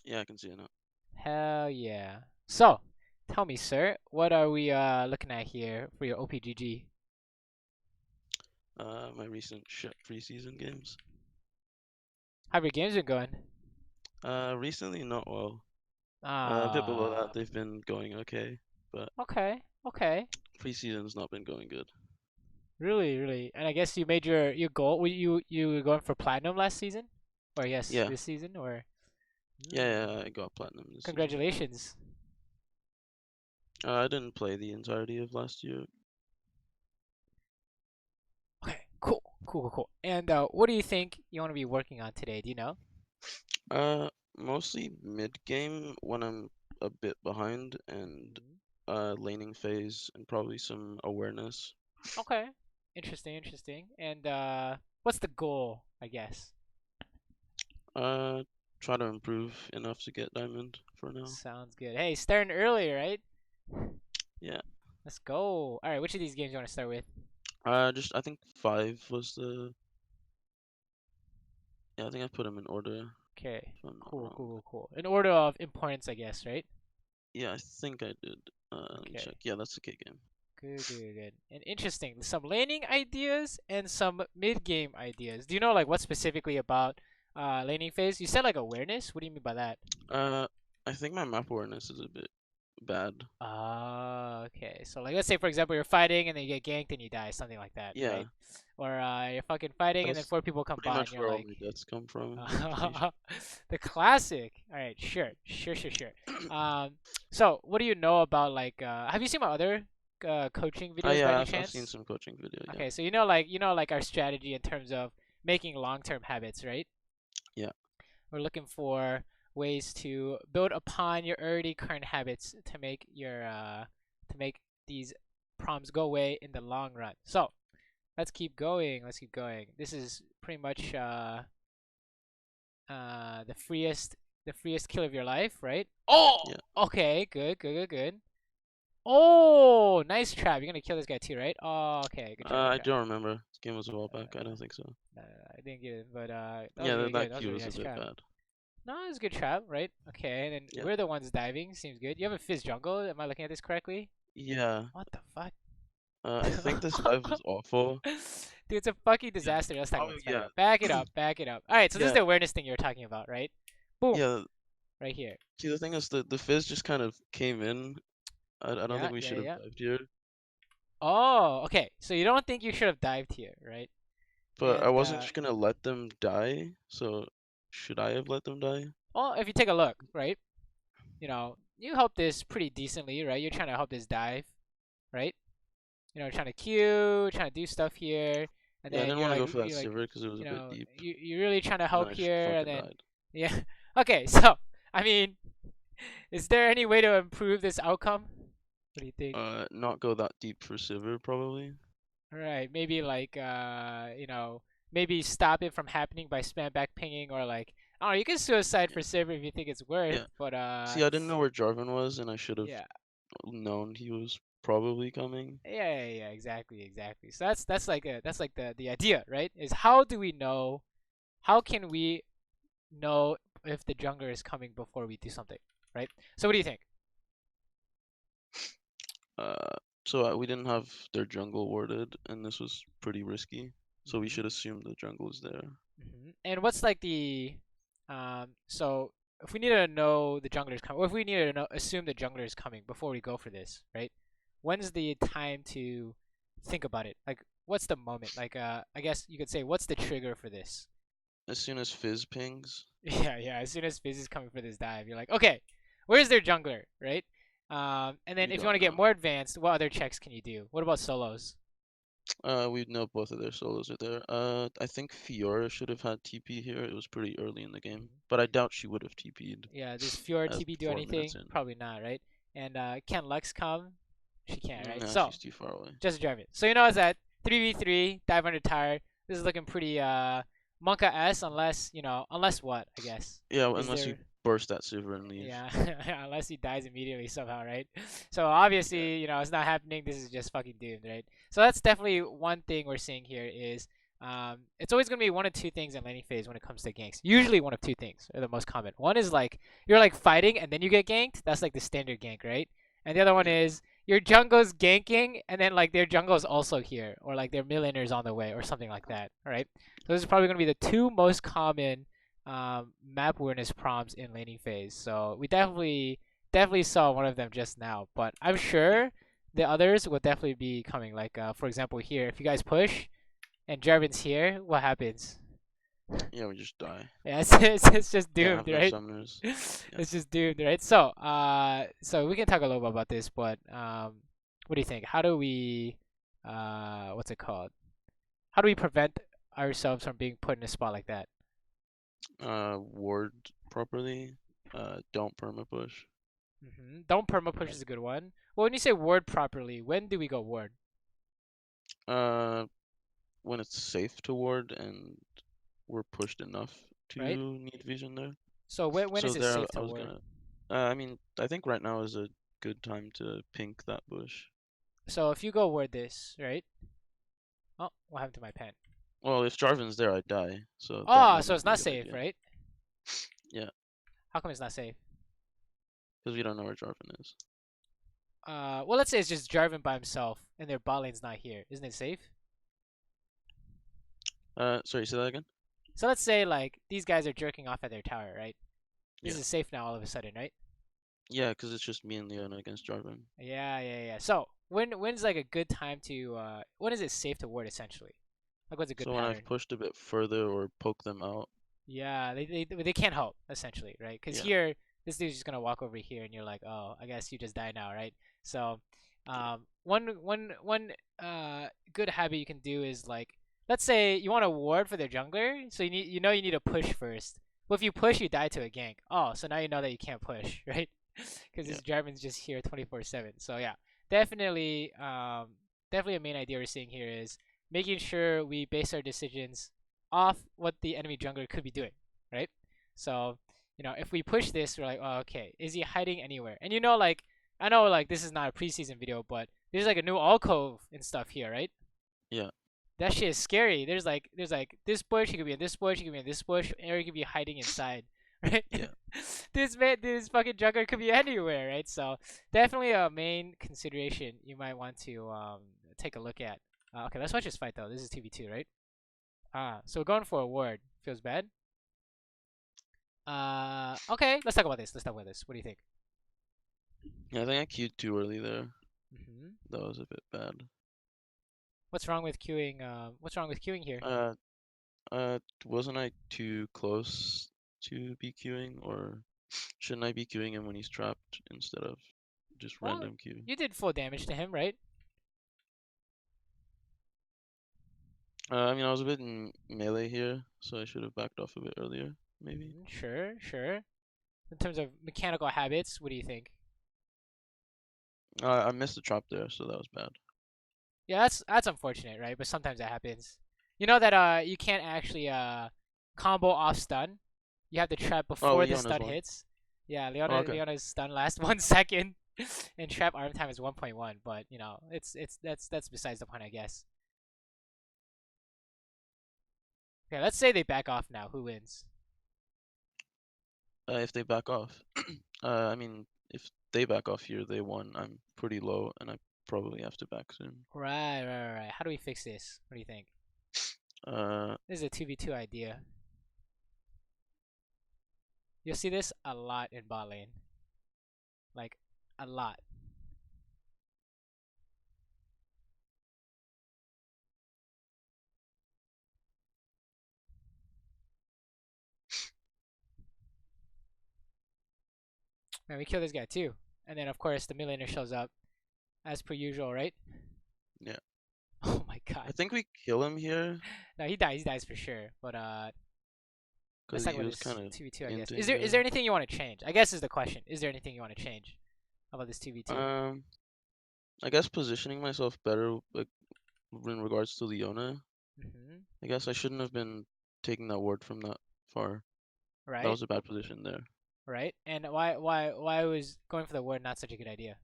Yeah, I can see it now. Hell yeah. So, tell me, sir, what are we looking at here for your OPGG? My recent ship preseason games. How have your games been going? Recently not well. A bit below that, Ah, they've been going okay, but okay, okay. preseason's not been going good. Really, really. And I guess you made your goal. You were going for platinum last season, or yes, Yeah, this season, or yeah, I got platinum this season. congratulations. I didn't play the entirety of last year. Okay, cool, cool, cool, cool. And what do you think you want to be working on today? Do you know? Uh, Mostly mid game when I'm a bit behind, and Mhm. laning phase, and probably some awareness. Okay, interesting, interesting. And what's the goal? I guess. Uh, Try to improve enough to get diamond for now. Sounds good. Hey, starting early, right? Yeah. Let's go. All right, which of these games do you want to start with? I think five was the. Yeah, I think I put them in order, Okay, if I'm not cool, wrong. cool, cool, cool. In order of importance, I guess, right? Yeah, I think I did. Let me check. Okay. Yeah, that's the K game. Good, good, good. And interesting, some laning ideas and some mid-game ideas. Do you know like what specifically about laning phase? You said like awareness. What do you mean by that? Uh, I think my map awareness is a bit bad. Ah, okay. So like let's say for example you're fighting and then you get ganked and you die, something like that, Yeah, right? Or you're fucking fighting and then that's four people come pretty by and much you're where all like my deaths come from. I'm pretty sure. the classic. All right, sure, sure, sure, sure. So what do you know about like have you seen my other coaching videos by Yeah, any I've seen chance? some coaching video. Yeah, Okay, so you know like our strategy in terms of making long-term habits, right? yeah, We're looking for ways to build upon your already current habits to make these problems go away in the long run. So let's keep going. Let's keep going. This is pretty much the freest kill of your life, right? Oh, yeah. okay, good, good, good, good. Oh, nice trap. You're gonna kill this guy too, right? Oh, okay, good trap, good I trap. don't remember. This game was a while back. I Uh, don't think so. no, I didn't get it, but that was Yeah, really good. that That was a Q really was a nice bit trap. bad. No, it was a good trap, right? Okay, and then Yeah, we're the ones diving. Seems good. You have a Fizz jungle. Am I looking at this correctly? yeah. What the fuck? I think this dive was awful. Dude, it's a fucking Yeah. disaster. Let's talk Oh about this. Back it yeah, up. Back it up. Back it up. All right, so this is yeah, the awareness thing you were talking about, right? Boom, yeah. right here. See, the thing is, the fizz just kind of came in. I don't Yeah, think we yeah, should have yeah. dived here, Oh, okay. So you don't think you should have dived here, right? but I And wasn't just gonna let them die. So should I have let them die? well, if you take a look, right? You know, you help this pretty decently, right? You're trying to help this dive, right? You know, trying to queue, trying to do stuff here, and Yeah, I then didn't you're want to like go for that you're like Saber because it was a you bit know deep, you're really trying to and then help I just here, and fucking then died. yeah. Okay, so I mean, is there any way to improve this outcome? What do you think? Not go that deep for Saber probably. Right, maybe like you know, maybe stop it from happening by spam back pinging, or like I don't know, you can suicide Yeah, for Saber if you think it's worth, yeah. but See, I didn't know where Jarvan was, and I should have yeah. known he was probably coming. Yeah, yeah, yeah, exactly, exactly. So that's like the idea, right? Is how do we know? How can we know if the jungler is coming before we do something, right? So what do you think? Uh, so we didn't have their jungle warded, and this was pretty risky. So we Hmm. should assume the jungle is there. And what's like the so if we need to know the jungler is coming, or if we need to know, assume the jungler is coming before we go for this, right? When's the time to think about it? Like, what's the moment? Like, I guess you could say, what's the trigger for this? As soon as Fizz pings, Yeah, yeah. As soon as Fizz is coming for this dive, you're like, okay, where's their jungler, right? And then we if you don't want to get know. more advanced, what other checks can you do? What about solos? We know both of their solos are there. I think Fiora should have had TP here. It was pretty early in the game, Mhm. but I doubt she would have TP'd Yeah, does Fiora as TP do 4 minutes anything? in. Probably not, right? And can Lux come? She can't, right? Nah, So she's too far away. just drive it. So you know it's at 3v3, dive under tire. This is looking pretty Monka S unless unless what, I guess. Yeah, Is unless you there burst that Silver and leave. yeah, unless he dies immediately somehow, right? So Yeah, obviously, it's not happening. This is just fucking doomed, right? So that's definitely one thing we're seeing here is It's always gonna be one of two things in laning phase when it comes to ganks. Usually one of two things are the most common. One is like you're like fighting and then you get ganked. That's like the standard gank, right? And the other one Yeah. is your jungle's ganking and then like their jungle's also here or like their mid laner's on the way or something like that. All right. So this is probably gonna be the two most common map awareness prompts in laning phase. So we definitely saw one of them just now, but I'm Yeah. sure the others will definitely be coming. Like for example here, if you guys push and Jarvan's here, what happens? Yeah, we just die. Yeah, it's just Can't doomed, have no right? summoners. Yeah. It's just doomed, right? So, so we can talk a little bit about this, but what do you think? How do we, what's it called? How do we prevent ourselves from being put in a spot like that? Ward properly. Don't perma push. Don't perma push is a good one. Well, when you say ward properly, when do we go ward, Uh, when it's safe to ward and we're pushed enough right? to need vision there. So when So is it there, safe I to was ward? gonna. I mean, I think right now is a good time to pink that bush. So if you go ward this, right? Oh, what happened to my pen? Well, if Jarvan's there, I die. So that Oh, might so not it's be a not good safe, idea. right? Yeah, How come it's not safe? because we don't know where Jarvan is. Well, let's say it's just Jarvan by himself and their bot lane's not here. Isn't it safe? Sorry, say that again. So let's say like these guys are jerking off at their tower, right? This Yeah. is safe now all of a sudden, right? Yeah, because it's just me and Leona against Jarvan. Yeah. So when's like a good time to when is it safe to ward essentially? Like what's a good So when I've pattern? pushed a bit further or poke them out, Yeah, they can't help essentially, right? Because yeah, here this dude's just gonna walk over here and you're like, oh, I guess you just die now, right? So, one good habit you can do is like, let's say you want to ward for their jungler, so you need to push first. But if you push, you die to a gank. Oh, so now you know that you can't push, right? Because yeah, this Jarvan's just here 24/7. So yeah, definitely, definitely a main idea we're seeing here is making sure we base our decisions off what the enemy jungler could be doing, right? So, if we push this, we're like, oh, okay, is he hiding anywhere? And like, I know, like, this is not a preseason video, but there's like a new alcove and stuff here, right? yeah, That shit is scary. There's like this bush, he could be in this bush, he could be in this bush, or he could be hiding inside, right? yeah. This fucking jungler could be anywhere, right? So definitely a main consideration you might want to take a look at. Okay, let's watch this fight though. This is 2v2, right? So going for a ward feels bad. Okay, let's talk about this. Let's talk about this. What do you think? Yeah, I think I queued too early there. hmm That was a bit bad. What's wrong with queuing? What's wrong with queuing here? Uh, wasn't I too close to be queuing, or shouldn't I be queuing him when he's trapped instead of just Well, random queue? you did full damage to him, right? I mean, I was a bit in melee here, so I should have backed off a bit earlier, maybe. Sure. In terms of mechanical habits, what do you think? I missed the trap there, so that was bad. Yeah, that's unfortunate, right? But sometimes that happens. You know that you can't actually combo off stun. You have to trap Oh, before the Leon as stun well. hits. Yeah, Oh, okay. Leona's stun lasts 1 second, and trap arm time is 1.1. But that's besides the point, I guess. Okay, let's say they back off now. Who wins? If they back off. I mean, if they back off here, they won. I'm pretty low, and I probably have to back soon. Right. How do we fix this? What do you think? Uh, This is a 2v2 idea. You'll see this a lot in bot lane. Like, a lot. Man, we kill this guy too. And then, of course, the millionaire shows up, as per usual, right? yeah. Oh my I god. think we kill him here, No, he dies for sure. But let's because talk he about was this kind of 2v2, I guess. inting Is there there. anything you want to change? I guess is the question. Is there anything you want to change about this 2v2? Um, I guess positioning myself better, like, in regards to Leona. hmm I guess I shouldn't have been taking that ward from that far. That Right? was a bad position there. Right? And why was going for the ward not such a good idea?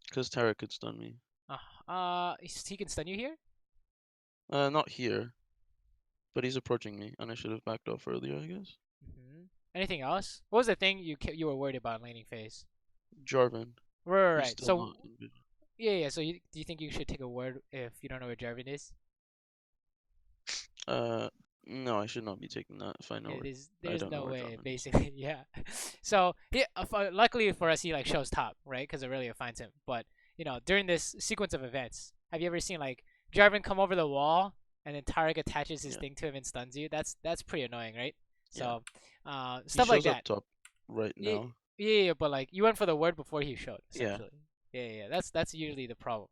Because Tara could stun me. He can stun you here? Not here. But he's approaching me, and I should have backed off earlier, I guess. Anything else? What was the thing you were worried about in laning phase? Jarvan, he's Right. still So not in vision. yeah. So do you think you should take a word if you don't know where Jarvan is? Uh, no, I should not be taking that if I know Yeah, where. I there's don't know no where way, Jarvan is. basically. Yeah. So yeah, luckily for us, he like shows top, right? Because Aurelia finds him. But during this sequence of events, have you ever seen like Jarvan come over the wall and then Tarek attaches his Yeah, thing to him and stuns you? That's pretty annoying, right? yeah. So, He stuff like shows up that. top right Yeah, now. yeah, but like you went for the word before he showed, Yeah. essentially. Yeah. That's usually the problem.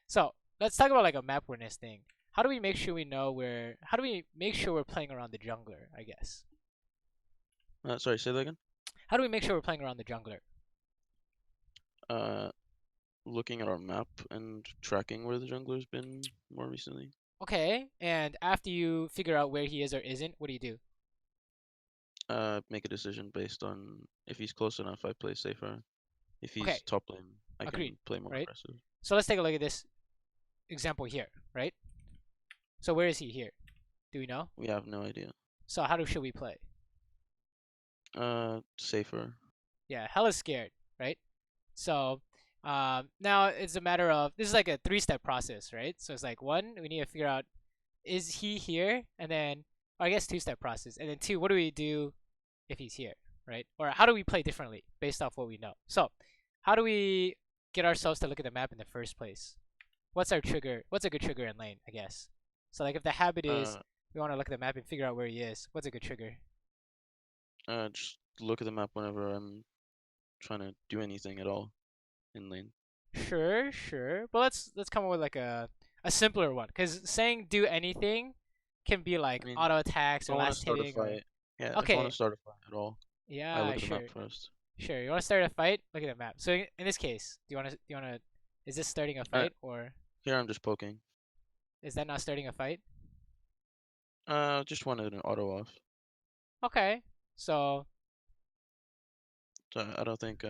So let's talk about like a map awareness thing. How do we make sure we know where? How do we make sure we're playing around the jungler? I guess. Sorry, say that again. How do we make sure we're playing around the jungler? Uh, Looking at our map and tracking where the jungler's been more recently. Okay, and after you figure out where he is or isn't, what do you do? Make a decision based on if he's close enough, I play safer. If he's Okay, top lane, I agreed, can play more right? aggressive. So let's take a look at this example here, right? So where is he here? Do we know? We have no idea. So should we play? Safer. Yeah, hella scared, right? So now it's a matter of this is like a three-step process, right? So it's like one, we need to figure out is he here, and then or I guess two-step process, and then two, what do we do if he's here, right? Or how do we play differently based off what we know? So how do we get ourselves to look at the map in the first place? What's our trigger? What's a good trigger in lane? I guess. So like if the habit is Uh, we want to look at the map and figure out where he is, what's a good trigger? just look at the map whenever I'm trying to do anything at all in lane. Sure. But let's come up with like a simpler one, because saying do anything can be I like mean, auto if attacks I or want to last start a hitting or fight, yeah, if I want okay, to start a fight at all, I yeah, look at the map sure, first. sure. You want to start a fight? Look at the map. So in this case, do you want to is this starting a Uh, fight or Here I'm just poking. is that not starting a fight? Just wanted an auto off. Okay. So So I don't think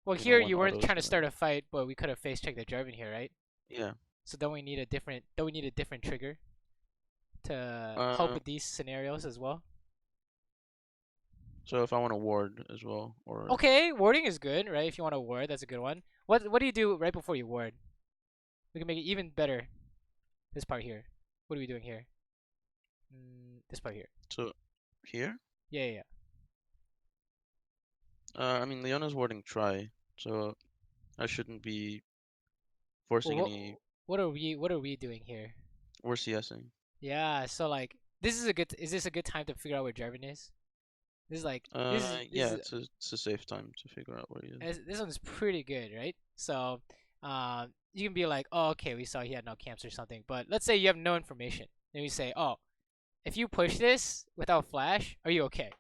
well here one you weren't auto is trying to gonna. start a fight, but we could have face checked the Jarvan here, right? Yeah. So don't we need a different trigger to cope Uh, with these scenarios as well? so if I want to ward as well, or Okay, warding is good, right? If you want to ward, that's a good one. What do you do right before you ward? We can make it even better. This part here. What are we doing here? This part here. so here. Yeah. I mean Leona's warding try, so I shouldn't be Well, forcing any. what are we doing here? We're CSing. Yeah, so like is this a good time to figure out where Jarvan is? This is like Yeah, it's a safe time to figure out where he is. this one's pretty good, right? So you can be like, oh, okay, we saw he had no camps or something, but let's say you have no information. Then we say, oh, if you push this without flash, are you okay?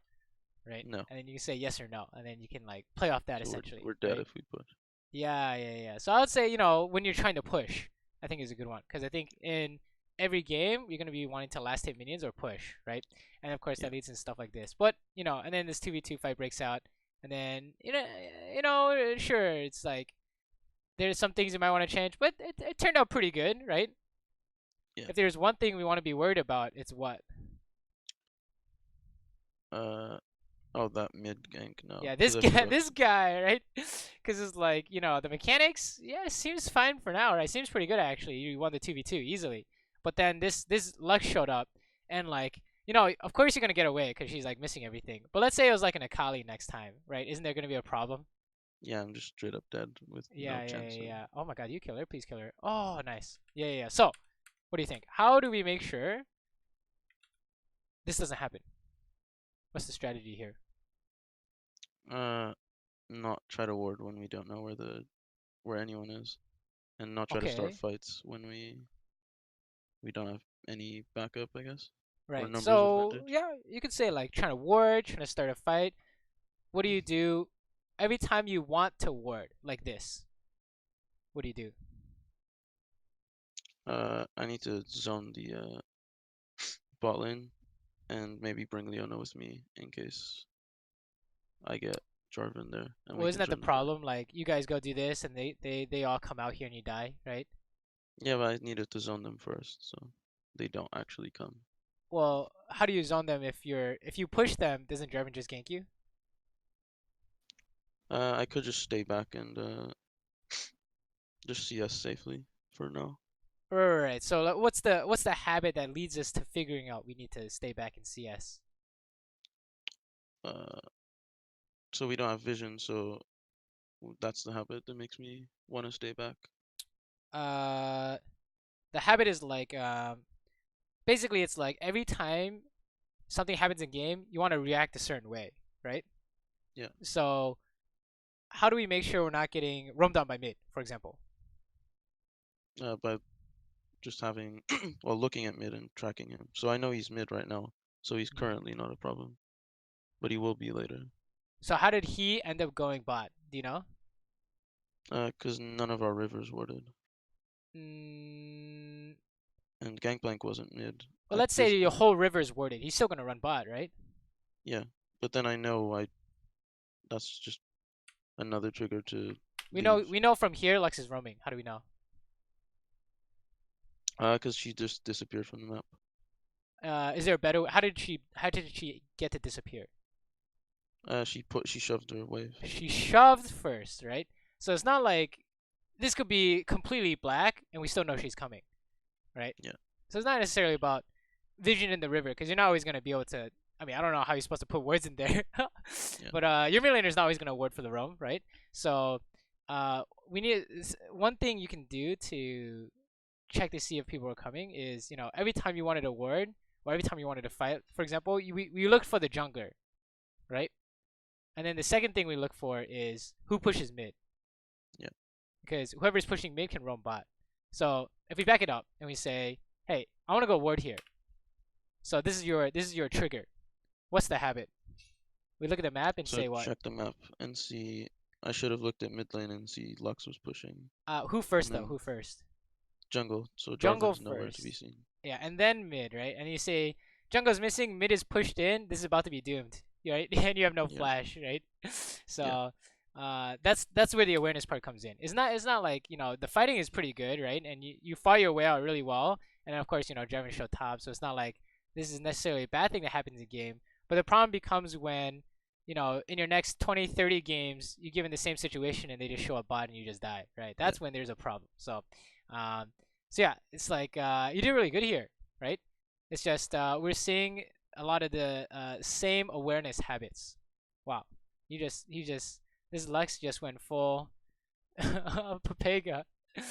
Right? No, And then you can say yes or no, and then you can like play off that so essentially, we're dead right? if we push. Yeah. So I would say, when you're trying to push, I think is a good one, because I think in every game you're gonna be wanting to last hit minions or push, right? And of course Yeah, that leads in stuff like this. But and then this 2v2 fight breaks out, and then sure, it's like there's some things you might want to change, but it turned out pretty good, right? yeah. If there's one thing we want to be worried about, it's what? Uh, oh, that mid gank no, Yeah, because this I guy, forgot. this guy, right? Because it's like the mechanics. Yeah, it seems fine for now, right? Seems pretty good actually. You won the 2v2 easily, but then this Lux showed up, and like of course you're gonna get away because she's like missing everything. But let's say it was like an Akali next time, right? Isn't there gonna be a problem? Yeah, I'm just straight up dead with no chance of. Yeah. Oh my God, you kill her, please kill her. Oh, nice. Yeah. So, what do you think? How do we make sure this doesn't happen? What's the strategy here? Uh, Not try to ward when we don't know where anyone is, and not try to start Okay. fights when we don't have any backup, I guess, or Right. numbers So advantage. yeah, you could say like trying to ward, trying to start a fight. What do you do every time you want to ward like this? What do you do? I need to zone the bot lane and maybe bring Leona with me in case I get Jarvan there, and Well, we isn't can that the turn the fight. problem? Like you guys go do this, and they all come out here and you die, right? Yeah, but I needed to zone them first, so they don't actually come. Well, how do you zone them if you push them? Doesn't Jarvan just gank you? I could just stay back and just CS safely for now. Right. So like, what's the habit that leads us to figuring out we need to stay back in CS? Uh, so we don't have vision, so that's the habit that makes me want to stay back. Uh, the habit is like basically it's like every time something happens in game, you want to react a certain way, right? Yeah. So how do we make sure we're not getting roamed on by mid, for example? But just having, well, looking at mid and tracking him. So I know he's mid right now, so he's Mhm. currently not a problem, but he will be later. So how did he end up going bot? Do you know? Because none of our rivers warded, Mm, and Gangplank wasn't mid. well, let's This say your whole river's warded. He's still gonna run bot, right? Yeah, but then I know that's just another trigger to We know leave. from here Lux is roaming. How do we know? Because she just disappeared from the map. Is there a better? How did she get to disappear? She shoved her wave. She shoved first, right? So it's not like this could be completely black and we still know she's coming, right? Yeah. So it's not necessarily about vision in the river because you're not always gonna be able to. I mean, I don't know how you're supposed to put words in there, Yeah. but your mid laner's not always gonna ward for the roam, right? So we need one thing you can do to check to see if people are coming is every time you wanted a ward or every time you wanted to fight, for example, we looked for the jungler, right? And then the second thing we look for is who pushes mid. Yeah. Because whoever's pushing mid can roam bot. So if we back it up and we say, hey, I want to go ward here. So this is your trigger. What's the habit? We look at the map and So say what? check the map and see. I should have looked at mid lane and see Lux was pushing. Who first though? Who first? Jungle, so Jungle Jarvan's nowhere to be first. seen. Yeah, and then mid, right? And you say jungle's missing, mid is pushed in. This is about to be doomed, right? And you have no Yeah. flash, right? Yeah. So that's where the awareness part comes in. It's not like the fighting is pretty good, right? And you fight your way out really well. And of course Jarvan showed top, so it's not like this is necessarily a bad thing that happens in the game. But the problem becomes when in your next 20, 30 games, you're given the same situation and they just show up bot and you just die, right? Yeah. That's when there's a problem. Um, so yeah, it's like you did really good here, right? It's just we're seeing a lot of the same awareness habits. Wow, this Lux just went full Papega. All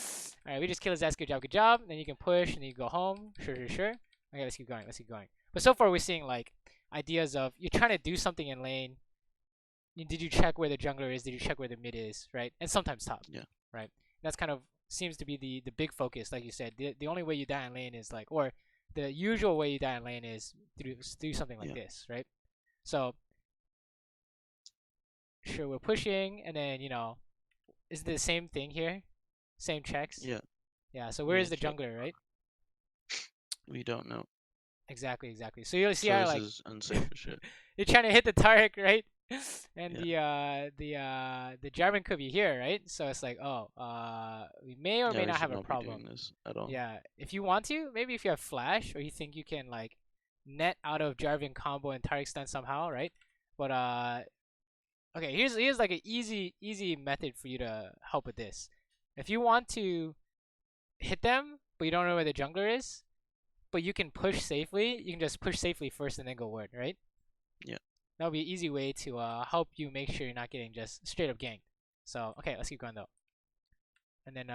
right, we just kill his ass. Good job, good job. Then you can push and then you go home. Sure, sure, sure. Okay, let's keep going. Let's keep going. But so far we're seeing like ideas of you're trying to do something in lane. Did you check where the jungler is? Did you check where the mid is? Right, and sometimes top. Yeah. Right. That's kind of seems to be the big focus, like you said. The only way you die in lane is like, or the usual way you die in lane is through something like this, right? So sure, we're pushing, and then is it the same thing here? Same checks. Yeah. Yeah. So where is the jungler, right? We don't know. Exactly, exactly. So you'll see So how this like is unsafe for shit. you're trying to hit the target, right? And Yeah. the Jarvan could be here, right? So it's like, oh, we may or Yeah, may we not should have a not be doing problem. this at all. Yeah, if you want to, maybe if you have flash or you think you can like net out of Jarvan combo and target stun somehow, right? But okay, here's like an easy method for you to help with this. If you want to hit them, but you don't know where the jungler is, but you can push safely, you can just push safely first and then go ward, right? Yeah. That would be an easy way to help you make sure you're not getting just straight up ganked. So okay, let's keep going though. And then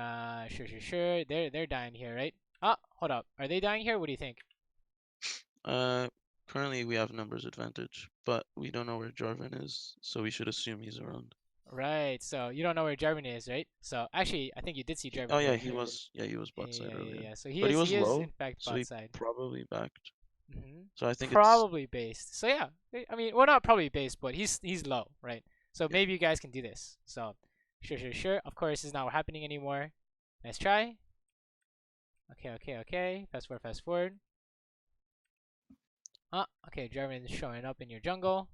sure, they're dying here, right? Oh, hold up, are they dying here? What do you think? Currently we have numbers advantage, but we don't know where Jarvan is, so we should assume he's around. Right, so you don't know where Jarvan is, right? So actually, I think you did see Jarvan Oh yeah, over he here. was. Yeah, he was bot side Yeah, yeah, earlier, yeah. So but he was he is in low, fact so bot he side. probably backed. Mm-hmm. So I think it's Probably based. So yeah, I mean, well, not probably based, but he's low, right? So yeah. maybe you guys can do this. So sure. Of course, this is not happening anymore. Nice try. Okay. Fast forward. Okay. Jarvan is showing up in your jungle.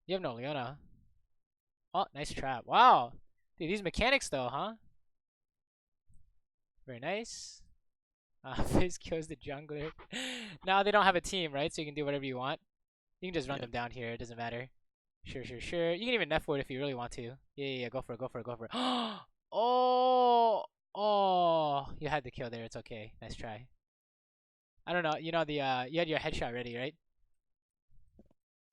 You have no Leona. Oh, nice trap. Wow. Dude, these mechanics though, huh? Very nice. Fizz kills the jungler. Now they don't have a team, right? So you can do whatever you want. You can just run Yeah. them down here. It doesn't matter. Sure, sure, sure. You can even net forward if you really want to. Yeah. Go for it. Go for it. Go for it. Oh, oh! You had the kill there. It's okay. Nice try. I don't know. You know the you had your headshot ready, right?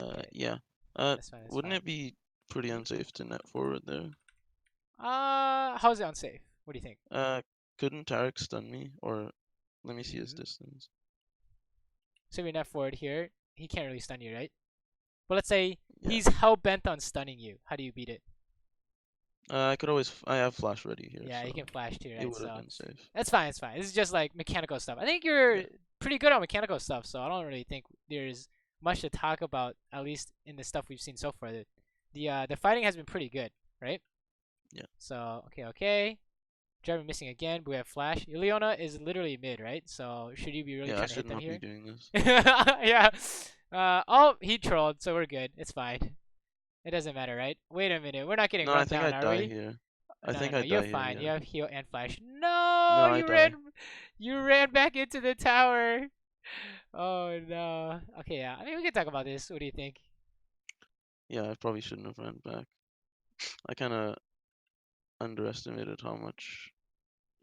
Okay, Yeah. that's fine. That's Wouldn't fine. it be pretty unsafe to net forward there? How's it unsafe? What do you think? Couldn't Tarek stun me? Or let me see his Hmm. distance. So we net forward here. He can't really stun you, right? But let's say Yeah. he's hell bent on stunning you. How do you beat it? I could always. I have flash ready here, Yeah, so he can flash too, it right? would have So been safe. that's fine. It's fine. This is just like mechanical stuff. I think you're Yeah. pretty good on mechanical stuff, so I don't really think there's much to talk about, at least in the stuff we've seen so far. The fighting has been pretty good, right? Yeah. So okay. Driver missing again, but we have flash. Ileona is literally mid, right? So should you be really Yeah, I trying to hit should them not be here? doing this. Yeah. Oh, he trolled, so we're good. It's fine. It doesn't matter, right? Wait a minute. We're not getting No, I run think down, I'd are die we? here. I No, no, think no. I'd You're die here, fine. You yeah. have heal and flash. No, No, I die. you ran back into the tower. Oh no. Okay, yeah. I mean, we can talk about this. What do you think? Yeah, I probably shouldn't have ran back. I kind of underestimated how much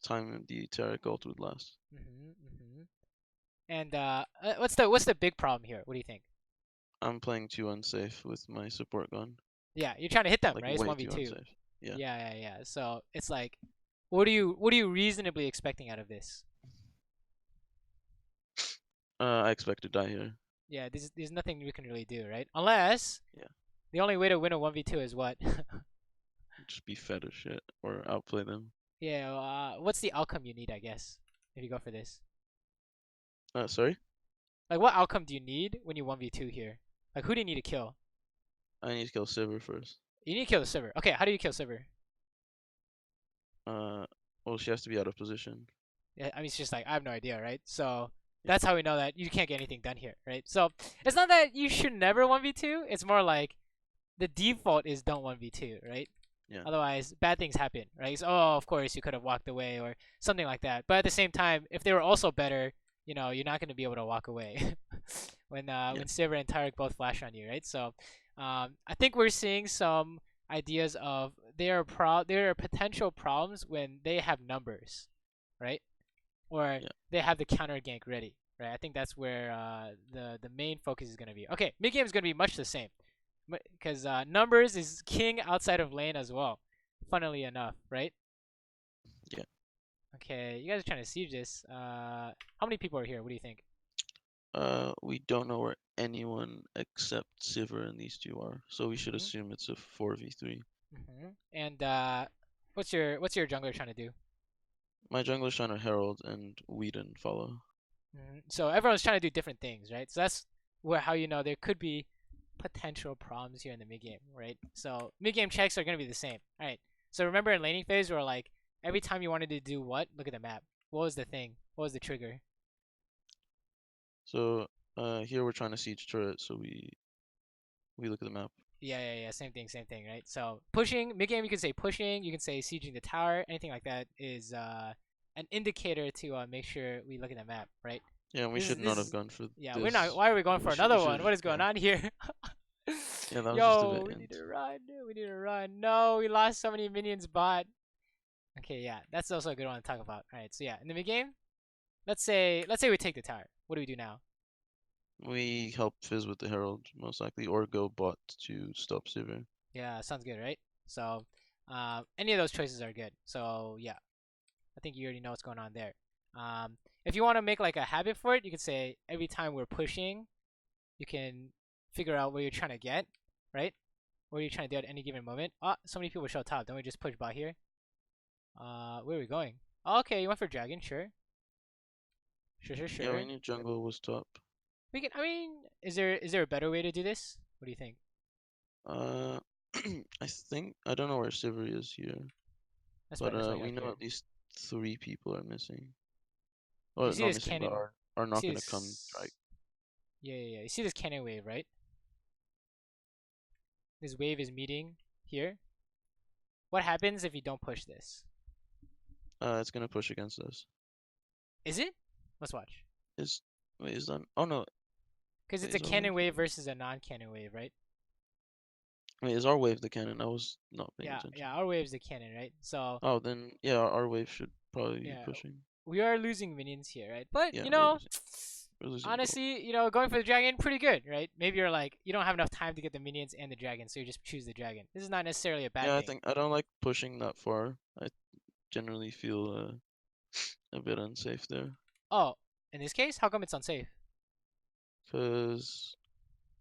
time the Tarek ult would last. Mhm. And what's the big problem here? What do you think? I'm playing too unsafe with my support gun. Yeah, you're trying to hit them, Like, right? It's way one v too two. unsafe. Yeah. Yeah. So it's like, what are you reasonably expecting out of this? I expect to die here. Yeah, there's nothing we can really do, right? Unless Yeah. the only way to win a 1v2 is what? Just be fed as shit or outplay them. Yeah, what's the outcome you need, I guess, if you go for this? Sorry? Like, what outcome do you need when you 1v2 here? Like, who do you need to kill? I need to kill Saber first. You need to kill the Saber. Okay, how do you kill Saber? Uh, well, she has to be out of position. Yeah, I mean, it's just like, I have no idea, right? So Yeah. that's how we know that you can't get anything done here, right? So it's not that you should never 1v2. It's more like the default is don't 1v2, right? Yeah. Otherwise, bad things happen, right? So, oh, of course, you could have walked away or something like that. But at the same time, if they were also better, you're not going to be able to walk away when Saber and Tarek both flash on you, right? So, I think we're seeing some ideas of there are potential problems when they have numbers, right? Or Yeah. they have the counter gank ready, right? I think that's where the main focus is going to be. Okay, mid game is going to be much the same because numbers is king outside of lane as well. Funnily enough, right? Yeah. Okay, you guys are trying to siege this. How many people are here? What do you think? We don't know where anyone except Sivir and these two are, so we should Hmm. assume it's a 4v3. And what's your jungler trying to do? My jungler's trying to Herald and Whedon follow. So everyone's trying to do different things, right? So that's how you know there could be potential problems here in the mid game, right? So mid game checks are gonna be the same. All right. So remember in laning phase where like every time you wanted to do what? Look at the map. What was the thing? What was the trigger? So here we're trying to siege turret, so we look at the map. Yeah. Same thing, right? So pushing mid game, you can say pushing. You can say sieging the tower. Anything like that is an indicator to make sure we look at the map, right? Yeah, and we should not have gone for Yeah, we're not. this. Why are we going for We another should one? What is going yeah. on here? Yeah, that was just a Yo, bit we need int. to run. We need to run. No, we lost so many minions bot. Okay, yeah, that's also a good one to talk about. All right, so yeah, in the mid game, let's say we take the tower. What do we do now? We help Fizz with the Herald, most likely, or go bot to stop Sivir. Yeah, sounds good, right? So, any of those choices are good. So yeah, I think you already know what's going on there. If you want to make like a habit for it, you could say every time we're pushing, you can figure out where you're trying to get, right? What are you trying to do at any given moment? Oh, so many people show top. Don't we just push bot here? Where are we going? Oh, okay, you went for dragon, sure. Yeah, Sure. we knew jungle was top. We can. I mean, is there a better way to do this? What do you think? Uh, I don't know where Sivir is here, That's but why I we got know here. at least 3 people are missing. You Or see not this missing, but cannon? are You not see gonna come strike. this? Yeah. You see this cannon wave, right? This wave is meeting here. What happens if you don't push this? It's gonna push against us. Is it? Let's watch. Wait, is that? Oh no. Because it's Wait, a is our wave? cannon wave versus a non-cannon wave, right? Wait, is our wave the cannon? I was not paying Yeah, attention. yeah. Our wave's the cannon, right? So Oh, then yeah, our wave should probably be yeah, pushing. we are losing minions here, right? But Yeah, you we're know, losing. We're losing both. honestly, you know, going for the dragon, pretty good, right? Maybe you're like, you don't have enough time to get the minions and the dragon, so you just choose the dragon. This is not necessarily a bad Yeah, I thing. think I don't like pushing that far. I generally feel a bit unsafe there. Oh, in this case, how come it's unsafe? Cause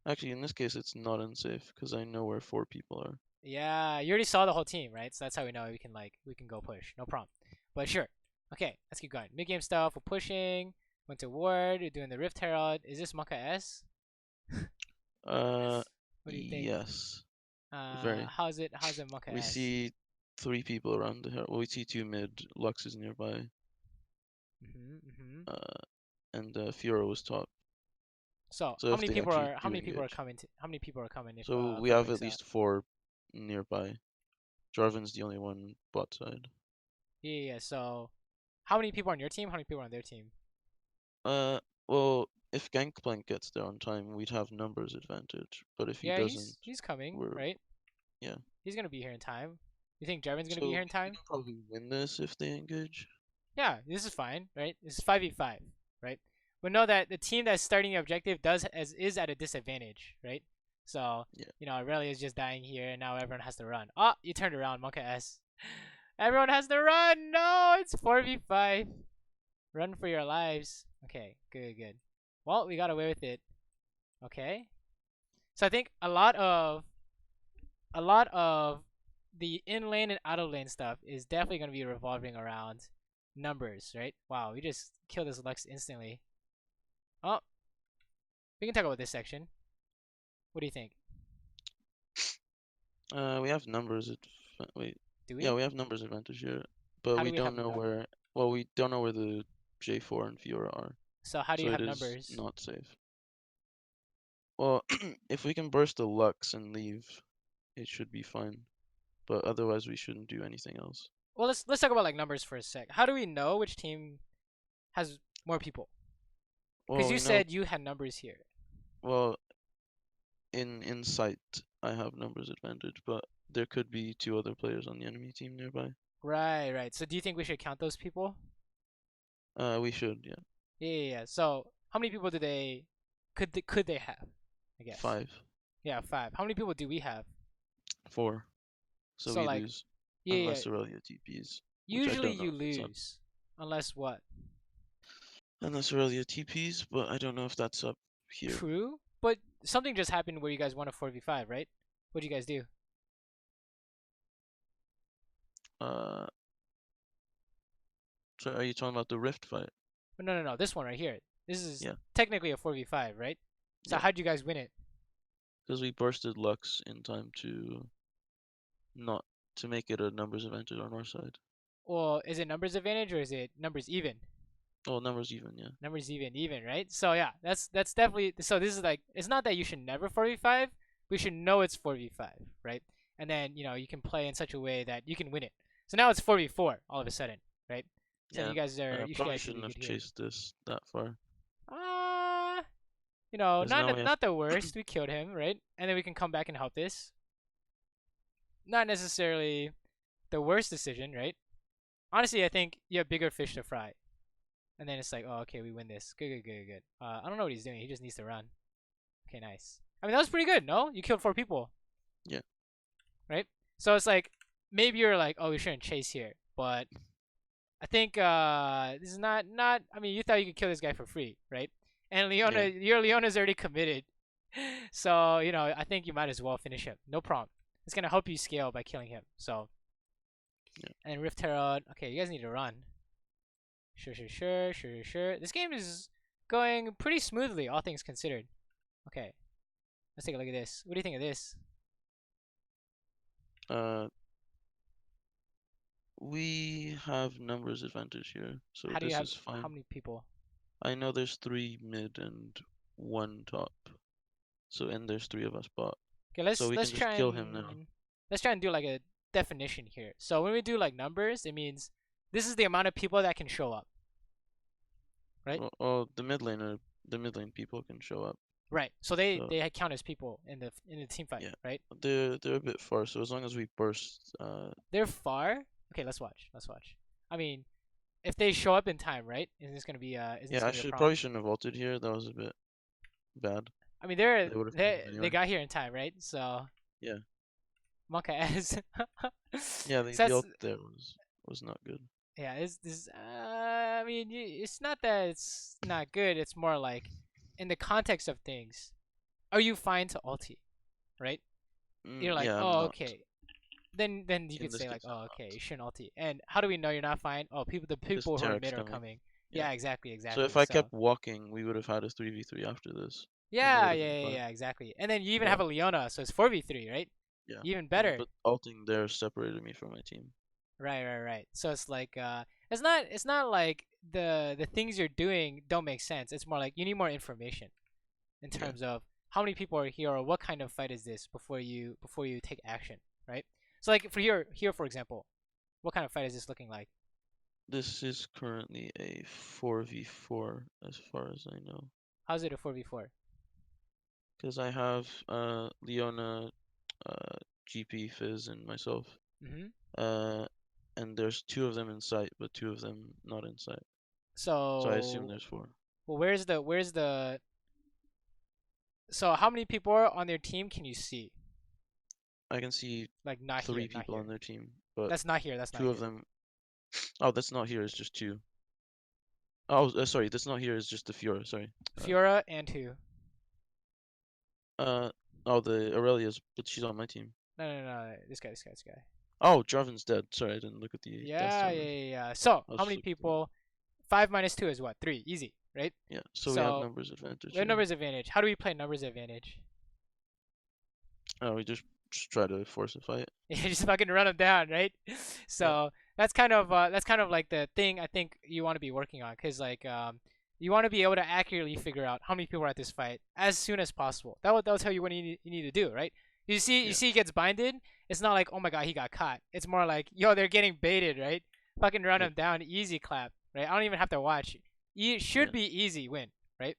actually, in this case, it's not unsafe because I know where 4 people are. Yeah, you already saw the whole team, right? So that's how we know we can go push, no problem. But sure, okay, let's keep going. Mid game stuff, we're pushing. Went to ward, we're doing the Rift Herald. Is this Monka S? Uh, What do you think? yes, very. How's it? How's it Monka We S? see 3 people around the hill. Well, we see 2 mid. Lux is nearby. Mhm. And Fiora was top. So So if they actually how do many people are engage, coming to how many people are coming if so we Fiora have wakes at up? least 4 nearby. Jarvan's the only one bot side. Yeah. So how many people on your team? How many people on their team? Uh, well, if Gangplank gets there on time, we'd have numbers advantage. But if he Yeah, doesn't, he's coming, we're right? yeah. He's gonna be here in time. You think Jarvan's gonna be So here in we time? can probably win this if they engage. Yeah, this is fine, right? This is 5v5, right? But know that the team that's starting the objective is at a disadvantage, right? So, Yeah. you know, Aurelia is just dying here, and now everyone has to run. Oh, you turned around, Monka S. Everyone has to run! No, it's 4v5. Run for your lives. Okay, good. Well, we got away with it. Okay. So I think a lot of the in lane and out of lane stuff is definitely going to be revolving around numbers, right? Wow, we just killed this Lux instantly. Oh, we can talk about this section. What do you think? We have numbers. Wait. Do Yeah, we? we have numbers advantage here, but How we do we have don't know where. Well, we don't know where the J4 and Fiora are, so how do so you it have is numbers? not safe. Well, if we can burst the Lux and leave, it should be fine. But otherwise, we shouldn't do anything else. Well, let's talk about like numbers for a sec. How do we know which team has more people? Because Well, you we know. said you had numbers here. Well, in sight, I have numbers advantage, but there could be 2 other players on the enemy team nearby. Right. So do you think we should count those people? We should, yeah. Yeah. So how many people could they have? I guess. 5, Yeah, 5. How many people do we have? 4. So So we like, lose yeah. unless Aurelia TPs, which I Usually don't know you if that's up. lose, unless what? Unless Aurelia TPs, but I don't know if that's up here. True, but something just happened where you guys won a 4v5, right? What did you guys do? Uh, so are you talking about the Rift fight? Oh, no. This one right here. This is Yeah, technically a 4v5, right? So yeah. how'd you guys win it? Because we bursted Lux in time to not to make it a numbers advantage on our side. Well, is it numbers advantage or is it numbers even? Oh, numbers even, yeah. Numbers even, right? So yeah, that's definitely. So this is like, it's not that you should never 4v5. We should know it's 4v5, right? And then you can play in such a way that you can win it. So now it's 4v4 all of a sudden, right? So Yeah, you probably guys should be shouldn't have good here. chased this that far. Ah, Because now we have. not the worst. We killed him, right? And then we can come back and help this. Not necessarily the worst decision, right? Honestly, I think you have bigger fish to fry. And then it's like, oh, okay, we win this. Good. I don't know what he's doing. He just needs to run. Okay, nice. I mean, that was pretty good, no? You killed 4 people. Yeah. Right? So it's like, maybe you're like, oh, we shouldn't chase here. But I think this is not. I mean, you thought you could kill this guy for free, right? And Yeah. your Leona's already committed. So, I think you might as well finish him. No problem. It's going to help you scale by killing him. So, Yeah. and Rift Herald. Okay, you guys need to run. Sure. This game is going pretty smoothly, all things considered. Okay, let's take a look at this. What do you think of this? We have numbers advantage here, so How do you this have is how fine. many people? I know there's 3 mid and 1 top. So and there's 3 of us bot. Okay, So we can just kill him now. let's try and do like a definition here. So when we do like numbers, it means this is the amount of people that can show up. right? Oh, the mid lane people can show up. Right. So So they count as people in the team fight, yeah, right? they're a bit far. So as long as we burst, They're far. Okay, let's watch. Let's watch. I mean, if they show up in time, right? Isn't this yeah, I gonna be a should problem? probably shouldn't have ulted here. That was a bit bad. I mean, They would have killed him they anyway. got here in time, right? So Yeah, Monka as yeah. so The that's ult there was not good. yeah. This I mean, it's not that it's not good. It's more like in the context of things. Are you fine to ulti, right? You're like, Yeah, I'm oh, not. okay. Then you In could this say like, case, I'm oh, okay, not. you shouldn't ulti. And how do we know you're not fine? Oh, the Because people who are Tarek's mid are coming. coming. Yeah. Yeah, exactly, So if exactly. I So kept walking, we would have had a 3v3 after this, and that yeah, would have yeah, been yeah, fine. yeah, exactly. And then you even have But a Leona, so it's 4v3, right? yeah, Even better. but ulting there separated me from my team. Right, right, right. So it's like it's not like the things you're doing don't make sense. It's more like you need more information in Yeah. terms of how many people are here or what kind of fight is this before you take action, right? So like for here for example, what kind of fight is this looking like? This is currently a 4v4 as far as I know. How's it a 4v4? Because I have Leona, GP, Fizz, and myself. Mhm. Uh, and there's two of them in sight, but two of them not in sight. So I assume So there's four. well, where's the so how many people are on their team can you see? I can see Like not here, three not people here. on their team, but That's not here. That's not two of here. them. Oh, that's not here. It's just two. Oh, sorry. That's not here. It's just the Fiora. Sorry. Fiora and who? Uh. Oh, the Aurelia's, but she's on my team. No, no, no, no. This guy. Oh, Jarvan's dead. Sorry, I didn't look at the death Yeah, yeah, totals. yeah, yeah. So, I was how just many looking through. people? 5 minus 2 is what? 3. Easy, right? Yeah. So we have So, numbers advantage we have here. numbers advantage. How do we play numbers advantage? Oh, we just try to force a fight. Yeah, just fucking run them down, right? Yeah. So, that's kind of like the thing I think you want to be working on cuz like you want to be able to accurately figure out how many people are at this fight as soon as possible. That'll tell you what you need to do, right? You Yeah. see he gets binded. It's not like, "Oh my god, he got caught." It's more like, "Yo, they're getting baited," right? Fucking run Yeah. him down, easy clap, right? I don't even have to watch. Should Yeah. be easy win, right?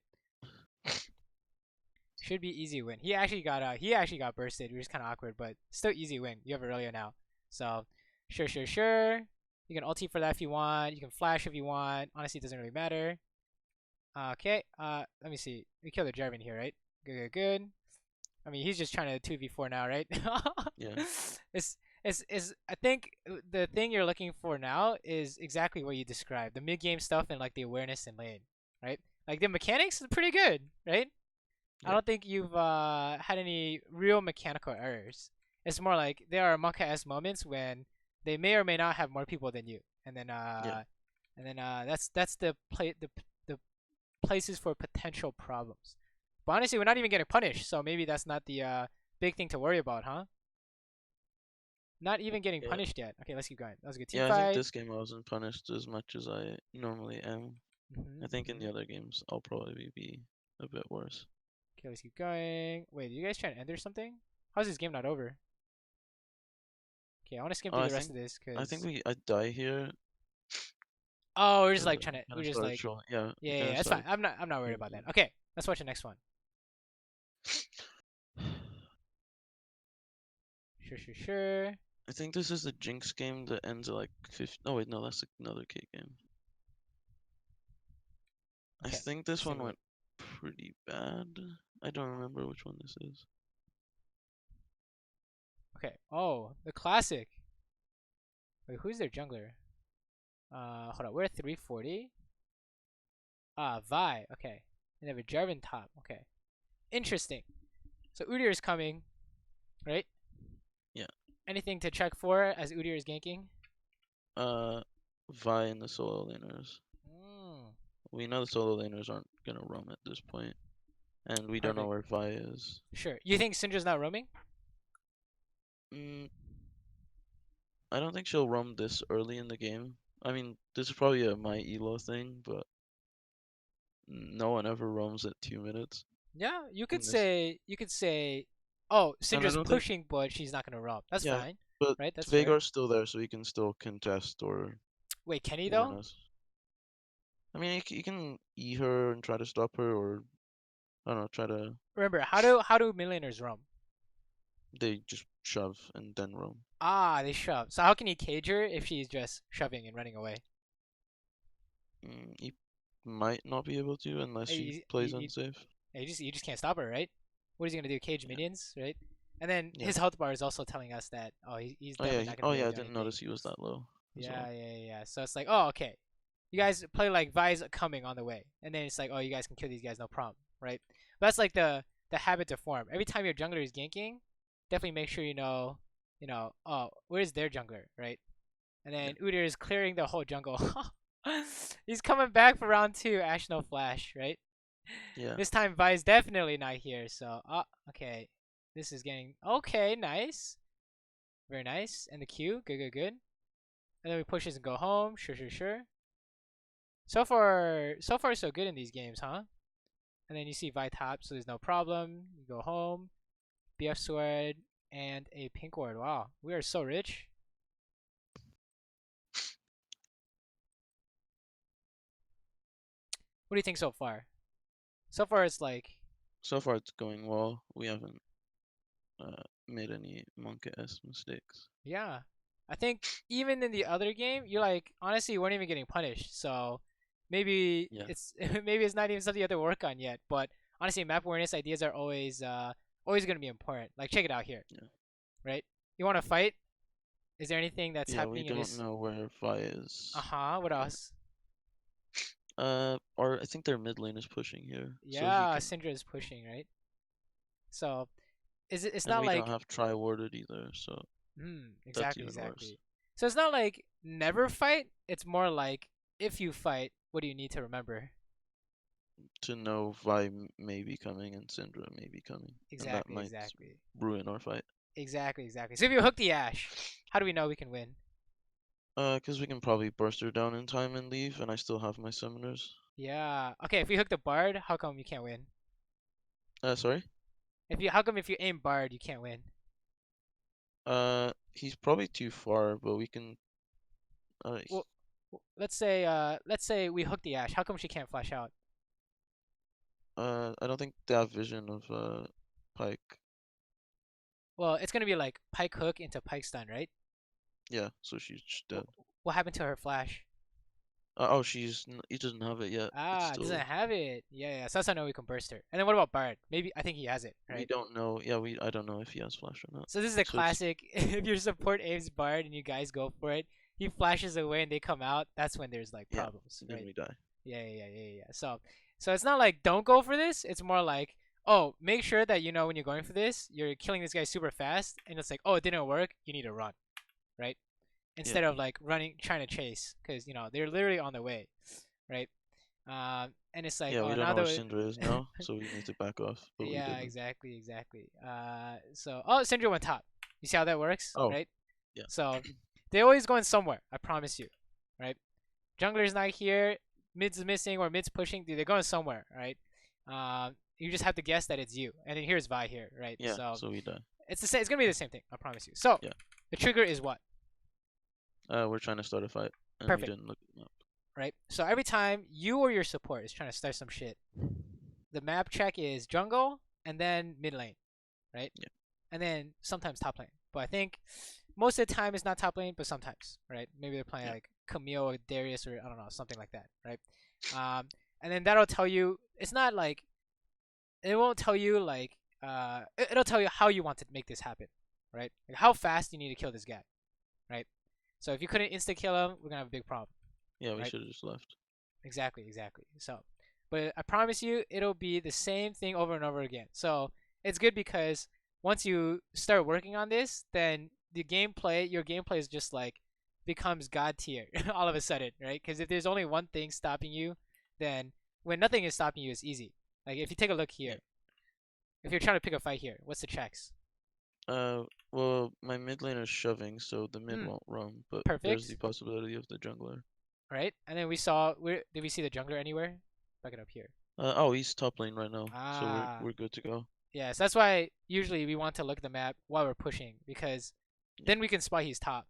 Should be easy win. He actually got bursted, which is kind of awkward, but still easy win. You have Aurelia now. So, sure. You can ulti for that if you want. You can flash if you want. Honestly, it doesn't really matter. Okay. Let me see. We killed the Jarvan here, right? Good. I mean, he's just trying to 2v4 now, right? Yeah. It's I think the thing you're looking for now is exactly what you described. The mid game stuff and like the awareness in lane, right? Like the mechanics is pretty good, right? I Yeah. don't think you've had any real mechanical errors. It's more like there are Monka-esque moments when they may or may not have more people than you, Yeah. and then that's the places for potential problems. But honestly, we're not even getting punished, so maybe that's not the big thing to worry about, huh? Not even getting Yeah. punished yet. Okay, let's keep going. That was a good team Yeah. I think fight. this game I wasn't punished as much as I normally am. I think in the other games I'll probably be a bit worse. Okay, let's keep going. Wait, are you guys trying to end or something? How's this game not over? Okay, I want to skim Oh, through the rest of this I think because I die here oh, we're just because like I trying to kind we're of just started like trolling. Yeah, yeah, you yeah, kind yeah, of that's fine. started. I'm not worried trolling about that. me. Okay, let's watch the next one. Sure. I think this is the Jinx game that ends at like 50. Oh wait, no, that's another K game. I Okay, think this let's take one a look. went pretty bad. I don't remember which one this is. Okay. Oh, the classic. Wait, who's their jungler? Hold on. We're at 340. Vi. Okay. And they have a Jarvan top. Okay. Interesting. So Udyr is coming, right? Yeah. Anything to check for as Udyr is ganking? Uh, Vi and the solo laners. Mm, We know the solo laners aren't gonna roam at this point, and we don't know perfect. where Vi is. Sure. You think Syndra's not roaming? Mm, I don't think she'll roam this early in the game. I mean, this is probably a my elo thing, but no one ever roams at 2 minutes Yeah, in this. you could say, oh, And I Syndra's don't think, pushing, but she's not gonna roam. That's yeah, fine, but right? That's fair. Veigar's still there, so he can still contest or Wait, Kenny warn though? us. I mean, you can E her and try to stop her, or I don't know, try to Remember, how do mid laners roam? they just shove and then roam. Ah, they shove. So how can you cage her if she's just shoving and running away? He might not be able to unless she You, plays you, unsafe. you just can't stop her, right? What is he gonna do? Cage Yeah, minions, right? And then yeah. his health bar is also telling us that he's Oh yeah, definitely not gonna oh be able yeah. to I do didn't anything. notice he was that low as Yeah, well. yeah, yeah. So it's like, oh, okay. You guys play like Vi's coming on the way, and then it's like, oh, you guys can kill these guys, no problem, right? But that's like the habit to form. Every time your jungler is ganking, definitely make sure oh, where's their jungler, right? And Yeah, then Udyr is clearing the whole jungle. He's coming back for round two. Ashe no flash, right? yeah. This time Vi's definitely not here. So, okay, this is getting okay. Nice, very nice. And the Q, good, good, good. And then we push this and go home. Sure, sure, sure. So far, so good in these games, huh? And then you see Vi top, so there's no problem. You go home. BF sword and a pink ward. Wow, we are so rich. What do you think so far? So far, it's like, So far it's going well. We haven't made any monkey-ass mistakes. yeah. I think even in the other game, you like honestly you weren't even getting punished. So maybe Yeah, it's maybe it's not even something you have to work on yet. But honestly, map awareness ideas are always gonna be important. Like check it out here, yeah, right? You want to fight? Is there anything that's yeah. We happening in don't this? know where Vi is. What Or, else? or I think their mid lane is pushing here, so he Yeah, can. Syndra is pushing, right? So is it? It's And not we don't like have tri-warded either, so that's exactly, even worse. exactly. So it's not like never fight. It's more like if you fight, what do you need to remember? To know Vi may be coming and Syndra may be coming, and that Exactly, might exactly. ruin our fight. Exactly, exactly. So if you hook the Ashe, how do we know we can win? Cause we can probably burst her down in time and leave, and I still have my summoners. Yeah. Okay, if we hook the Bard, how come you can't win? Sorry. How come if you aim Bard, you can't win? He's probably too far, but we can. Uh, Well, let's say we hook the Ashe. How come she can't flash out? I don't think they have vision of Pike. Well, it's gonna be like Pike hook into Pike stun, right? Yeah, so she's just What dead. what happened to her flash? Oh, he doesn't have it yet. It's Doesn't still. have it. Yeah, yeah. So that's how I know we can burst her. And then what about Bard? Maybe I think he has it, We right? don't know. Yeah, I don't know if he has flash or not. So this is a So it's classic. If your support aims Bard and you guys go for it, he flashes away and they come out. That's when there's like yeah. problems, Then right? we die. Yeah, yeah, yeah, yeah, yeah. So it's not like don't go for this. It's more like, oh, make sure that you know when you're going for this, you're killing this guy super fast, and it's like, oh, it didn't work. You need to run, right? Yeah. Instead of like running, trying to chase, because they're literally on the way, right? And it's like, Yeah, oh, we don't now know where that Syndra is now, so we need to back off. But we yeah, didn't. exactly, exactly. Syndrome went top. You see how that works, Oh, right? yeah. So they always going somewhere. I promise you, right? Jungler's not here, mid's missing or mid's pushing, dude, they're going somewhere, right? You just have to guess that it's you. And then here's Vi here, right? Yeah, So so we die. it's the same. It's gonna be the same thing. I promise you. So Yeah. the trigger is what? We're trying to start a fight, and we Perfect, didn't look at the map. right? So every time you or your support is trying to start some shit, the map check is jungle and then mid lane, right? Yeah. And then sometimes top lane. But I think most of the time it's not top lane, but sometimes, right? Maybe they're playing Yeah. like Camille or Darius or I don't know, something like that, right? And then that'll tell you. It's not like it won't tell you like it'll tell you how you want to make this happen, right? Like how fast you need to kill this guy, right? So if you couldn't insta kill him, we're gonna have a big problem, Yeah, we right? should have just left. Exactly, exactly. So, but I promise you, it'll be the same thing over and over again. So it's good because once you start working on this, then your gameplay is just like becomes god tier all of a sudden, right? Because if there's only one thing stopping you, then when nothing is stopping you, it's easy. Like if you take a look Yeah. here, if you're trying to pick a fight here, what's the checks? Well, my mid lane is shoving, so the mid Hmm, won't roam, but there's the perfect, possibility of the jungler. right? And then we saw where did we see the jungler anywhere? Back it up here. Oh, he's top lane right now, so we're Ah, we're good to go. yeah, so that's why usually we want to look at the map while we're pushing because Yeah, then we can spot he's top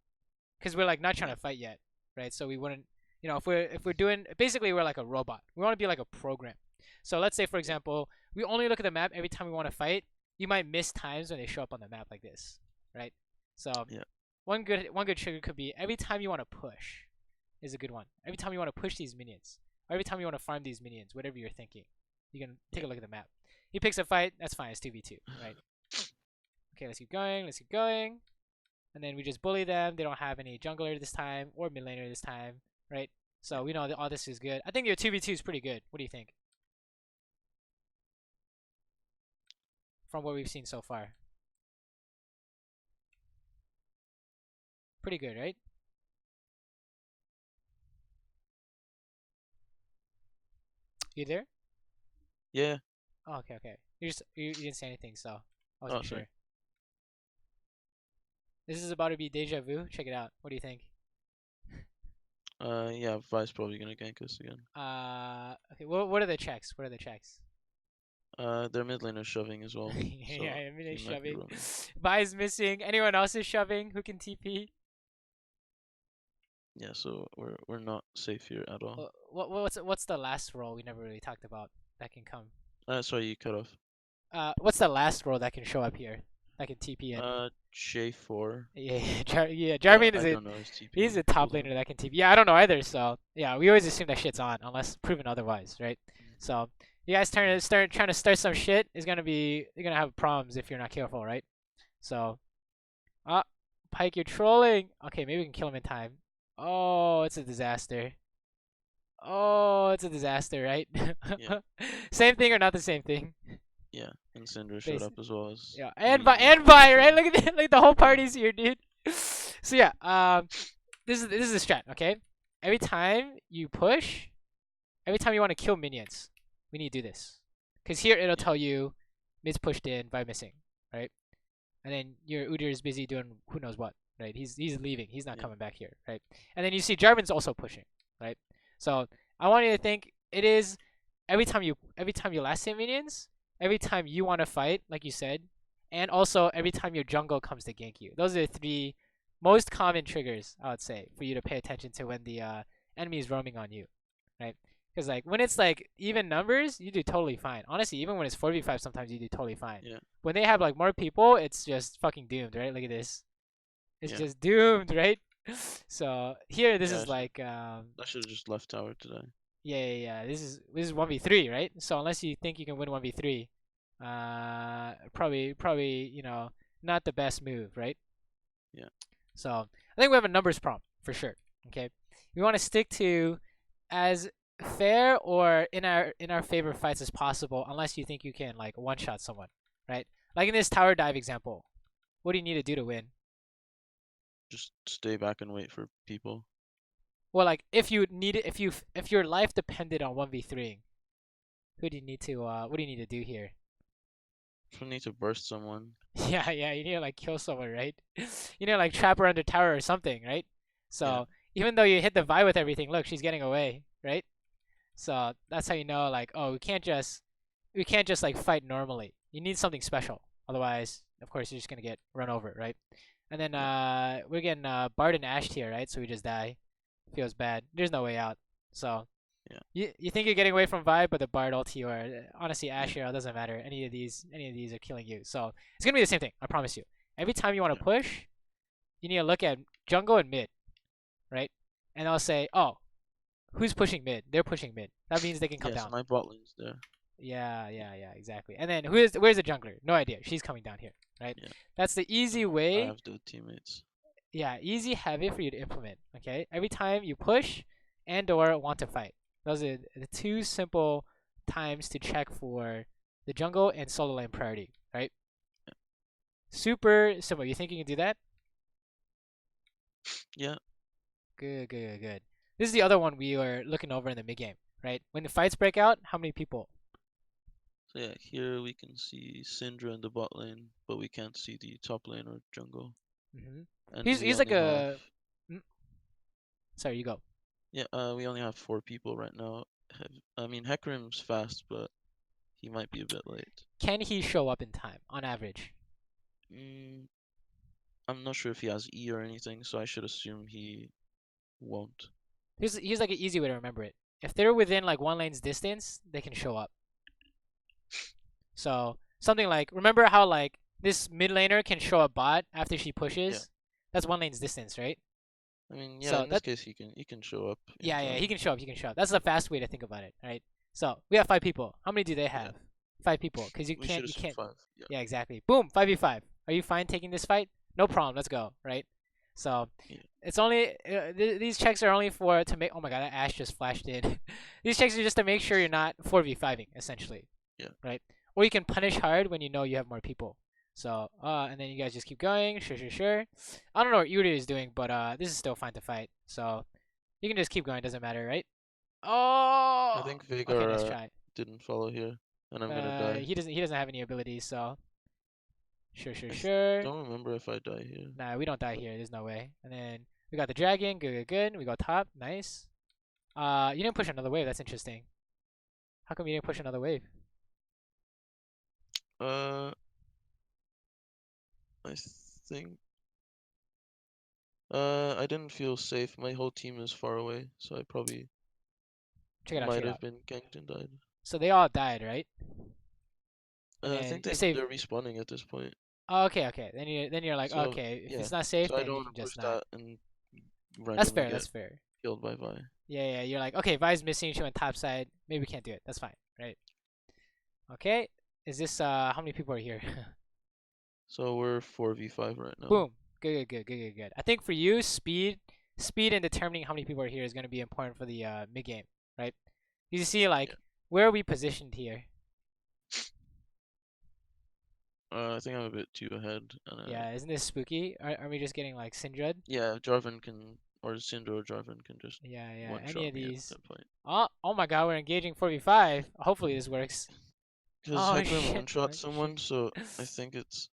because we're like not trying yeah, to fight yet, right? So we wouldn't You know, if we're doing basically we're like a robot. We want to be like a program. So let's say for example, we only look at the map every time we want to fight. You might miss times when they show up on the map like this, right? So Yeah. one good trigger could be every time you want to push is a good one. Every time you want to push these minions, or every time you want to farm these minions, whatever you're thinking, you can take a look at the map. He picks a fight, that's fine, it's 2v2, right? Okay, let's keep going, let's keep going. And then we just bully them. They don't have any jungler this time or mid laner this time, right? So we know that all this is good. I think your 2v2 is pretty good. What do you think? From what we've seen so far. Pretty good, right? You there? Yeah. Oh, okay, okay. You didn't say anything, so I Oh, wasn't sorry. sure. This is about to be deja vu. Check it out. What do you think? Yeah, Vi's probably gonna gank us again. Okay. What are the checks? What are the checks? Their mid laner shoving as well, so Yeah, I mean he it's might be shoving. roaming. Vi's missing. Anyone else is shoving who can TP? Yeah, so we're not safe here at all. What's the last role we never really talked about that can come? Sorry, you cut off. What's the last role that can show up here? That can TP in? J4. Yeah, yeah. But Jarvan is I a don't know his he's TP a top cooldown. laner that can TP. Yeah, I don't know either. So yeah, we always assume that shit's on unless proven otherwise, right? So you guys trying to start some shit is gonna be you're gonna have problems if you're not careful, right? So Pike, you're trolling. Okay, maybe we can kill him in time. Oh, it's a disaster. Oh, it's a disaster, right? Yeah, Same thing or not the same thing? yeah. And Cinder showed Basi- up as well as Yeah, we and usually Vi, right? show. Look at that, like the whole party's here, dude. So yeah, this is the strat, okay? Every time you push, every time you want to kill minions, we need to do this. Cause here it'll Yeah, tell you, mids pushed in, Vi missing, right? And then your Udyr is busy doing who knows what, right? He's leaving, he's not yeah, coming back here, right? And then you see Jarvan's also pushing, right? So I want you to think it is every time you last hit minions, every time you want to fight, like you said, and also every time your jungle comes to gank you. Those are the three most common triggers I would say for you to pay attention to when the enemy is roaming on you, right? Because like when it's like even numbers, you do totally fine. Honestly, even when it's 4v5, sometimes you do totally fine. yeah, When they have like more people, it's just fucking doomed, right? Look at this. It's yeah. just doomed, right? So here, this Yeah, is like I should have just left tower today. yeah. This is 1v3, right? So unless you think you can win 1v3, probably you know not the best move, right? Yeah, So I think we have a numbers problem for sure. Okay, we want to stick to as fair or in our favor fights as possible, unless you think you can like one shot someone, right? Like in this tower dive example, what do you need to do to win? just stay back and wait for people. Well, like if you need it, if your life depended on 1v3, who do you need to what do you need to do here? I need to burst someone. Yeah, you need to like kill someone, right? You need to like trap her under tower or something, right? Yeah, So even though you hit the Vi with everything, look, she's getting away, right? So that's how you know like, oh, we can't just like fight normally. You need something special. Otherwise, of course, you're just gonna get run over, right? And then yeah, we're getting Bard and Ashed here, right? So we just die. Feels bad. There's no way out. So yeah, you think you're getting away from Vi, but the Bard ulti or honestly yeah, Ashe hero doesn't matter. Any of these are killing you. So it's gonna be the same thing. I promise you. Every time you want yeah. to push, you need to look at jungle and mid, right? And I'll say, oh, who's pushing mid? They're pushing mid. That means they can come Yeah, so down. my bot lane's there. Yeah, exactly. And then where's the jungler? No idea. She's coming down here, right? Yeah, That's the easy and I way. have the teammates. Yeah, easy habit for you to implement. Okay, every time you push and or want to fight. Those are the two simple times to check for the jungle and solo lane priority, right? Super simple. You think you can do that? Yeah, Good. This is the other one we were looking over in the mid game, right? When the fights break out, how many people? so yeah, here we can see Syndra in the bot lane, but we can't see the top lane or jungle. hmm And we he's like only have, a. mm, Sorry, you go. yeah, we only have 4 people right now. I mean, Hecarim's fast, but he might be a bit late. Can he show up in time on average? Mm, I'm not sure if he has E or anything, so I should assume he won't. Here's like an easy way to remember it. If they're within like one lane's distance, they can show up. So something like, remember how like this mid laner can show a bot after she pushes? Yeah. That's one lane's distance, right? I mean, yeah. So In this case, he can show up in yeah, he time. can show up. He can show up. That's the fast way to think about it, right? So we have 5 people. How many do they have? Yeah. 5 people, because We should you assume can't. 5. Yeah. Yeah, exactly. Boom, 5v5. Are you fine taking this fight? No problem. Let's go, right? So Yeah. it's only these checks are only for to make. Oh my god, that Ash just flashed in. These checks are just to make sure you're not 4v5ing essentially. Yeah. Right. Or you can punish hard when you know you have more people. So and then you guys just keep going. Sure. I don't know what Yuri is doing, but this is still fine to fight. So you can just keep going. Doesn't matter, right? I Oh. think Okay, nice Veigar try. didn't follow here, and I'm gonna die. He doesn't have any abilities, so I sure. don't remember if I die here. Nah, we don't die here. There's no way. And then we got the dragon. Good. We go top. Nice. You didn't push another wave. That's interesting. How come you didn't push another wave? I think I didn't feel safe. My whole team is far away, so I probably Check might it have out. been ganked and died. So they all died, right? And I then think you save. they're respawning at this point. Oh, okay. Then you're like, So okay, if yeah, it's not safe, so I then don't you want can to push just not. that and That's randomly fair. get That's fair. killed by Vi. Yeah. You're like, okay, Vi's missing. She went top side. Maybe we can't do it. That's fine, right? Okay. Is this how many people are here? So we're 4v5 right now. Boom. Good. I think for you, speed and determining how many people are here is going to be important for the mid game, right? You see, like, Yeah. where are we positioned here? I think I'm a bit too ahead. And, Yeah, isn't this spooky? Are we just getting like Syndra'd? yeah, Jarvan can, or Syndra or Jarvan can just Yeah. one Any shot of me at these. that point. Oh my God, we're engaging 4v5. Hopefully this works. Because Oh Hecarim shit. one shot someone, so I think it's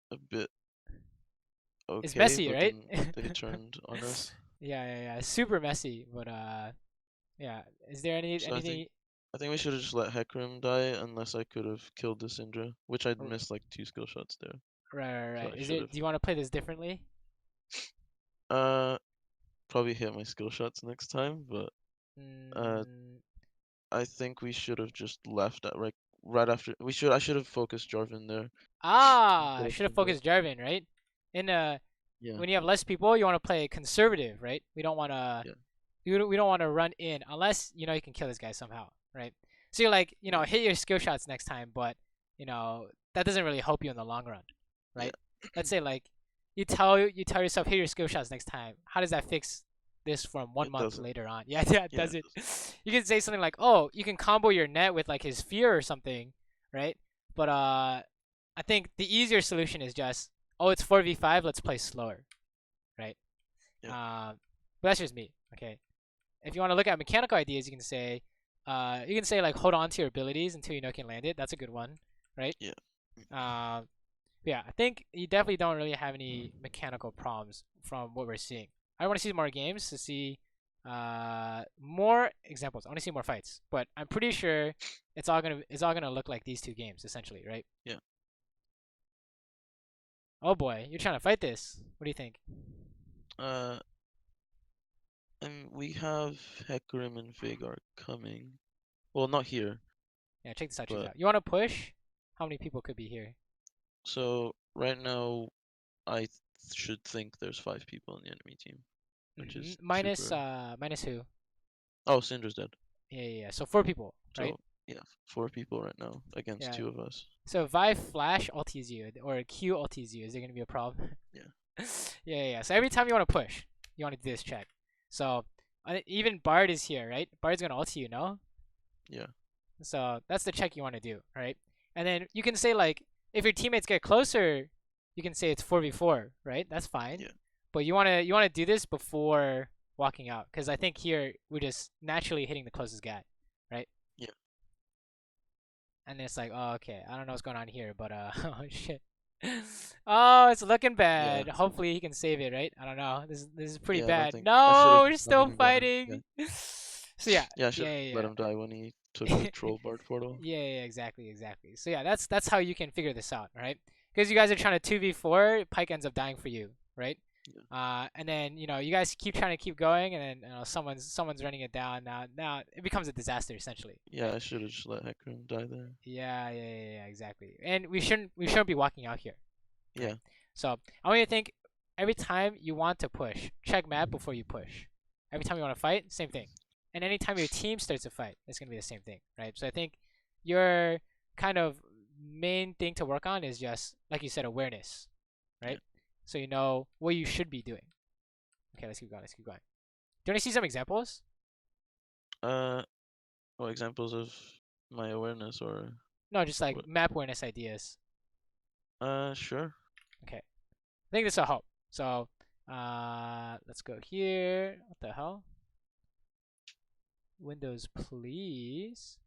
a bit It's okay, messy, but right? then they turned on us. Yeah. Super messy, but yeah. Is there So anything? I think we should have just let Hecarim die unless I could have killed the Syndra, which I'd r- missed like 2 skill shots there. So Right. I Is should it? have. Do you want to play this differently? Uh, Probably hit my skill shots next time, but Mm, I think we should have just left at right after. I should have focused Jarvan there instead I of should have Syndra. focused Jarvan, right? In Yeah, when you have less people, you want to play conservative, right? We don't want to yeah, we don't want to run in unless you know you can kill this guy somehow, right? So you're like, yeah, hit your skill shots next time, but that doesn't really help you in the long run, yeah. right? Let's say like you tell yourself hit your skill shots next time. How does that fix this from one It month doesn't. later on? Yeah, it Yeah, does it it. doesn't. You can say something like, "Oh, you can combo your net with like his fear or something," right? But I think the easier solution is just, oh, it's 4v5, let's play slower, right? Yeah, But that's just me, okay? If you want to look at mechanical ideas, you can say like hold on to your abilities until you know you can land it. That's a good one, right? yeah. Yeah, I think you definitely don't really have any mechanical problems from what we're seeing. I want to see more games to see more examples. I want to see more fights, but I'm pretty sure it's all gonna look like these two games essentially, right? Yeah. Oh boy, you're trying to fight this. What do you think? Uh, and we have Hecarim and Veigar coming. Well, not here, Yeah, check this but out. You want to push? How many people could be here? so right now I should think there's 5 people in the enemy team, which is super. Minus who? Oh, Syndra's dead. Yeah. So 4 people, right? So yeah, 4 people right now against Yeah. 2 of us. So if I flash ulties you or Q ulties you, is there gonna be a problem? Yeah. Yeah. So every time you want to push, you want to do this check. So even Bard is here, right? Bard's gonna ult you, no? Yeah. So that's the check you want to do, right? And then you can say like, if your teammates get closer, you can say it's 4v4, right? That's fine. Yeah. But you wanna do this before walking out, because I think here we're just naturally hitting the closest guy, right? Yeah. And it's like, oh, okay, I don't know what's going on here, but oh shit. Oh, it's looking bad. Yeah. Hopefully he can save it, right? I don't know. This is pretty Yeah, I don't bad. think I No, should've we're not still even got him. fighting. So yeah, Yeah, I should have let yeah. him die when he took the troll bard portal. Yeah, exactly. So yeah, that's how you can figure this out, right? Because you guys are trying to 2v4, Pike ends up dying for you, right? And then you guys keep trying to keep going, and then someone's running it down. Now it becomes a disaster essentially. Yeah, I should have just let Hecarim die there. Yeah, exactly. And we shouldn't be walking out here. Yeah. Right. So I want you to think every time you want to push, check map before you push. Every time you want to fight, same thing. And anytime your team starts a fight, it's gonna be the same thing, right? So I think your kind of main thing to work on is just like you said, awareness, Yeah. right? So you know what you should be doing. Okay, let's keep going. Let's keep going. Do you want to see some examples? What examples of my awareness or No, just like what? map awareness ideas. Sure. Okay, I think this will help. So, let's go here. What the hell? Windows, please.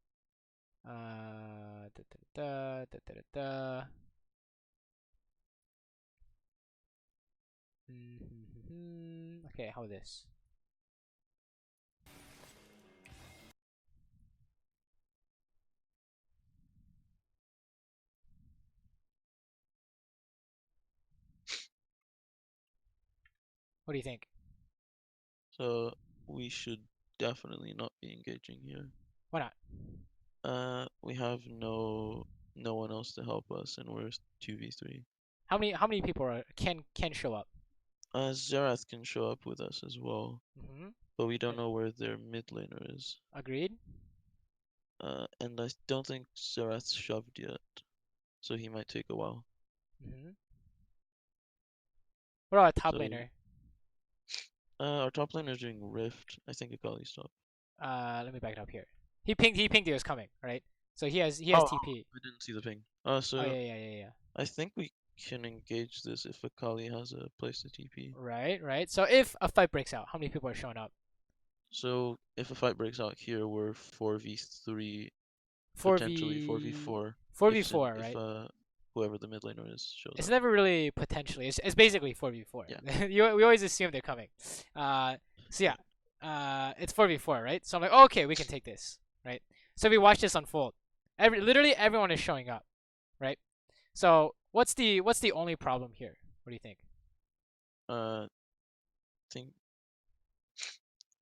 Da, da, da, da, da, da. Okay, how this? What do you think? So we should definitely not be engaging here. Why not? We have no one else to help us, and we're 2v3. How many people can show up? Xerath can show up with us as well, but we don't know where their mid laner is. Agreed. And I don't think Xerath's shoved yet, so he might take a while. What about a top So, laner? our top laner is doing Rift. I think Akali's top. Let me back it up here. He pinged he was coming, right? So he has Oh, TP. I didn't see the ping. Oh So yeah. I think we can engage this if Akali has a place to TP. Right. So if a fight breaks out, how many people are showing up? So if a fight breaks out here, we're 4v3, potentially 4v 4v4 4v4, if right? whoever the mid laner is shows It's up. never really potentially. It's basically 4v4. Yeah. We always assume they're coming. So yeah, it's 4v4, right? So I'm like, oh, okay, we can take this, right? So we watch this unfold. Literally everyone is showing up, right? So what's the only problem here? What do you think? Think.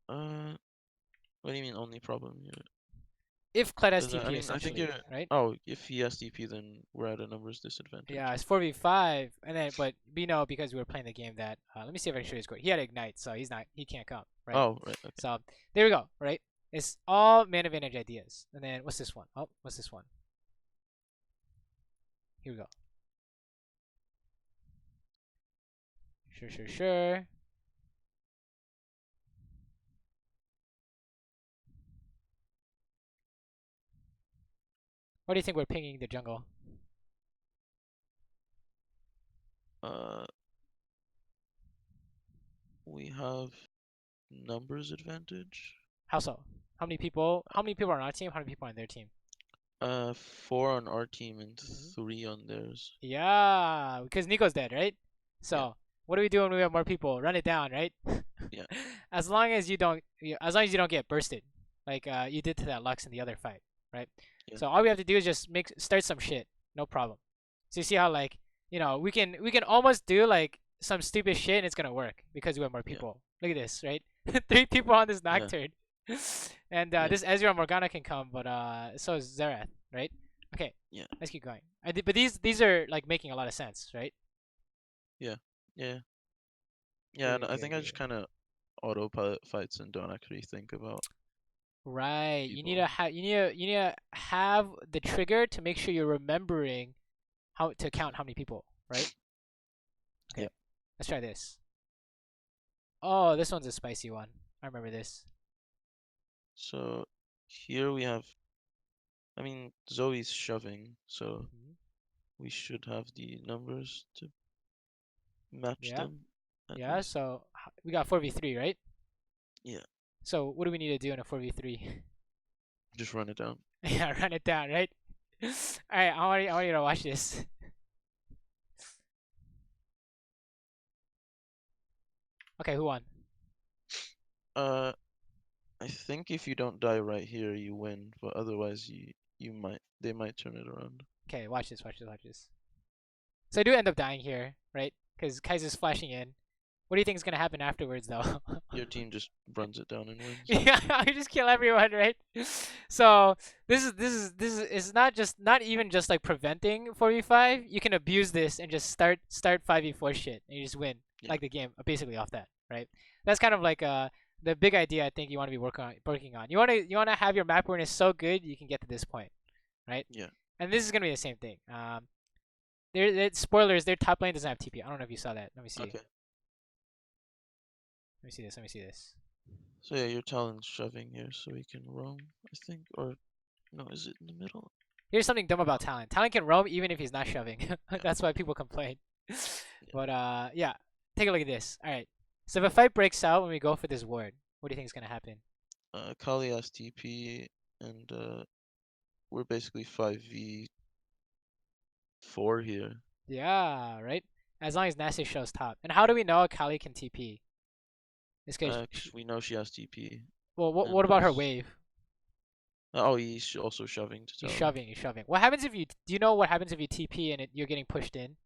What do you mean only problem here? If Plat has 'Cause, I TP, mean, I think essentially, you're. right? Oh, if he has TP, then we're at a numbers disadvantage. Yeah, it's 4v5, and then but we know because we were playing the game that let me see if I can show you his score. He had Ignite, so he can't come, right? Oh, right. Okay. So there we go, right? It's all man advantage ideas. And then what's this one? Oh, what's this one? Here we go. Sure. What do you think we're pinging the jungle? We have numbers advantage. How so? How many people? How many people are on our team? How many people are on their team? 4 on our team and Mhm. 3 on theirs. Yeah, because Nico's dead, right? Yeah. So what do we do when we have more people? Run it down, right? Yeah. As long as you don't get bursted, like you did to that Lux in the other fight, right? Yeah. So all we have to do is just start some shit, no problem. So you see how like we can almost do like some stupid shit and it's gonna work because we have more Yeah. people. Look at this, right? 3 people on this Yeah. Nocturne, and Yeah. this Ezreal Morgana can come, but so is Xerath, right? Okay, Yeah. let's keep going. But these are like making a lot of sense, right? Yeah. Yeah. Yeah. And Good, I good, think I just good. kind of autopilot fights and don't actually think about Right. people. You need to have the trigger to make sure you're remembering how to count how many people, right? Okay. Yeah. Let's try this. Oh, this one's a spicy one. I remember this. So here we have. I mean, Zoe's shoving, so we should have the numbers to match Yeah. them at Yeah, least. so we got 4v3, right? Yeah. So what do we need to do in a 4v3? Just run it down. Yeah, run it down, right? All right, I want you to watch this. Okay, who won? I think if you don't die right here, you win, but otherwise they might turn it around. Okay, watch this. So I do end up dying here, right? Because Kaiser's flashing in. What do you think is gonna happen afterwards, though? Your team just runs it down and wins. Yeah, you just kill everyone, right? So this is it's not even just like preventing 4v5. You can abuse this and just start 5v4 shit and you just win Yeah. like the game basically off that, right? That's kind of like the big idea I think you want to be working on. You want to have your map awareness so good you can get to this point, right? Yeah. And this is gonna be the same thing. Spoilers. Their top lane doesn't have TP. I don't know if you saw that. Let me see. Okay. Let me see this. Let me see this. So yeah, your talent's shoving here, so we can roam, I think, or no, is it in the middle? Here's something dumb about Talon. Talon can roam even if he's not shoving. Yeah. That's why people complain. But yeah, take a look at this. All right. So if a fight breaks out when we go for this ward, what do you think is gonna happen? Kali has TP, and we're basically 5v4 here. Yeah, right. As long as Nasty shows top. And how do we know Kali can TP? It's because 'Cause we know she has TP. well, what And about her wave? oh, he's also shoving to He's tell. shoving. He's shoving. What happens if you? Do you know what happens if you TP and you're getting pushed in?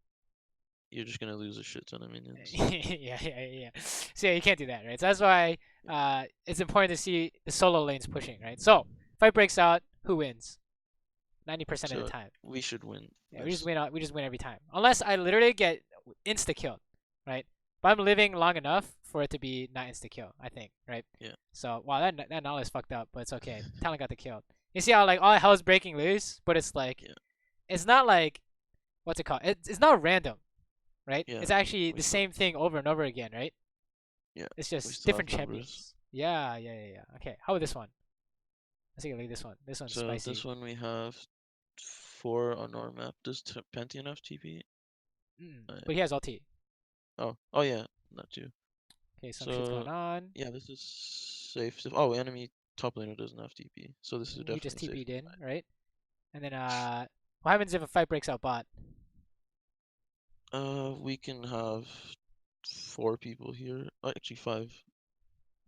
You're just gonna lose a shit ton of minions. Yeah. So yeah, you can't do that, right? So that's why it's important to see the solo lanes pushing, right? So fight breaks out, who wins? 90% of So the time. we should win. Yeah, we just this. win. We just win every time, unless I literally get insta killed, right? But I'm living long enough for it to be not insta kill, I think, right? Yeah. So wow, that knowledge is fucked up, but it's okay. Talent got the kill. You see how like all hell's breaking loose, but it's like, Yeah. it's not like, what's it called? It's not random, right? Yeah. It's actually We the still, same thing over and over again, right? yeah. It's We just still have different numbers. champions. Yeah. Okay, how about this one? Let's take a look at this one. This one's So spicy. this one we have 4 on our map. Does Pantheon have TP? But he has ulti. Oh yeah, not too. Okay, some shit's going So on. yeah, this is safe. Oh, enemy top laner doesn't have TP, so this is You just definitely safe. TP'd in, right? And then what happens if a fight breaks out bot? We can have 4 people here. Actually, 5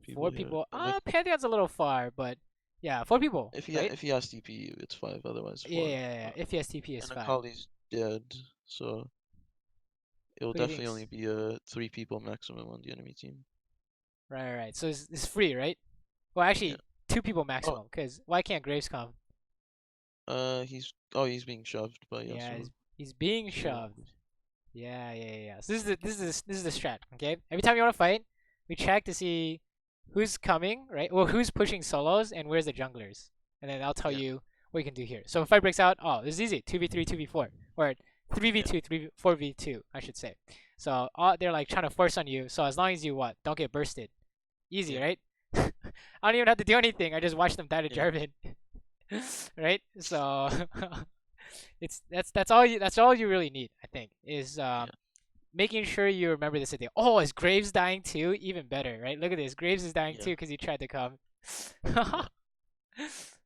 people Four here. people. And like, Pantheon's a little far, but yeah, 4 people, right? if he has TP, it's 5. Otherwise, 4. Yeah. If he has TP, it's And 5. Akali's dead, so it will Who do you definitely think's only be 3 people maximum on the enemy team. right? So it's free, right? Well, Yeah. actually, 2 people Oh, maximum. Cause why can't Graves come? he's being shoved by Yeah, Yasuo. he's being So shoved. Yeah. So this is the strat. Okay, every time you want to fight, we check to see who's coming, right? Well, who's pushing solos and where's the junglers, and then I'll tell yeah, you what you can do here. So if fight breaks out, oh, this is easy. 2v3, 2v4, or 3v2, 4v2, I should say. So they're like trying to force on you. So as long as you don't get bursted, easy, yeah, right? I don't even have to do anything. I just watch them die to yeah, Jarvan, right? So that's all you really need, I think, is yeah, making sure you remember this idea. Oh, is Graves dying too? Even better, right? Look at this. Graves is dying yeah, too because he tried to come. yeah,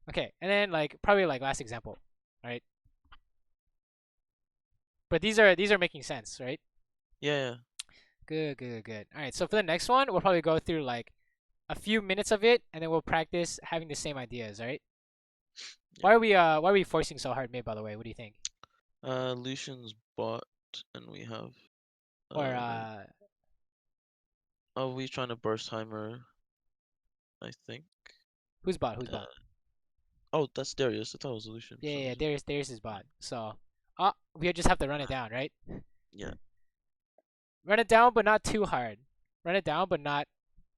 Okay, and then probably last example, right? But these are making sense, right? yeah. Good. All right, so for the next one, we'll probably go through like a few minutes of it, and then we'll practice having the same ideas, all right? Yeah. Why are we forcing so hard, mate? By the way, what do you think? Lucian's bot, and we have Or oh, we're trying to burst Heimer, I think. who's bot? Who's Uh, bot? oh, that's Darius. I thought it was Lucian for some Yeah. reason. There's his bot. So, we just have to run it down, right? Yeah, Run it down, but not too hard. Run it down, but not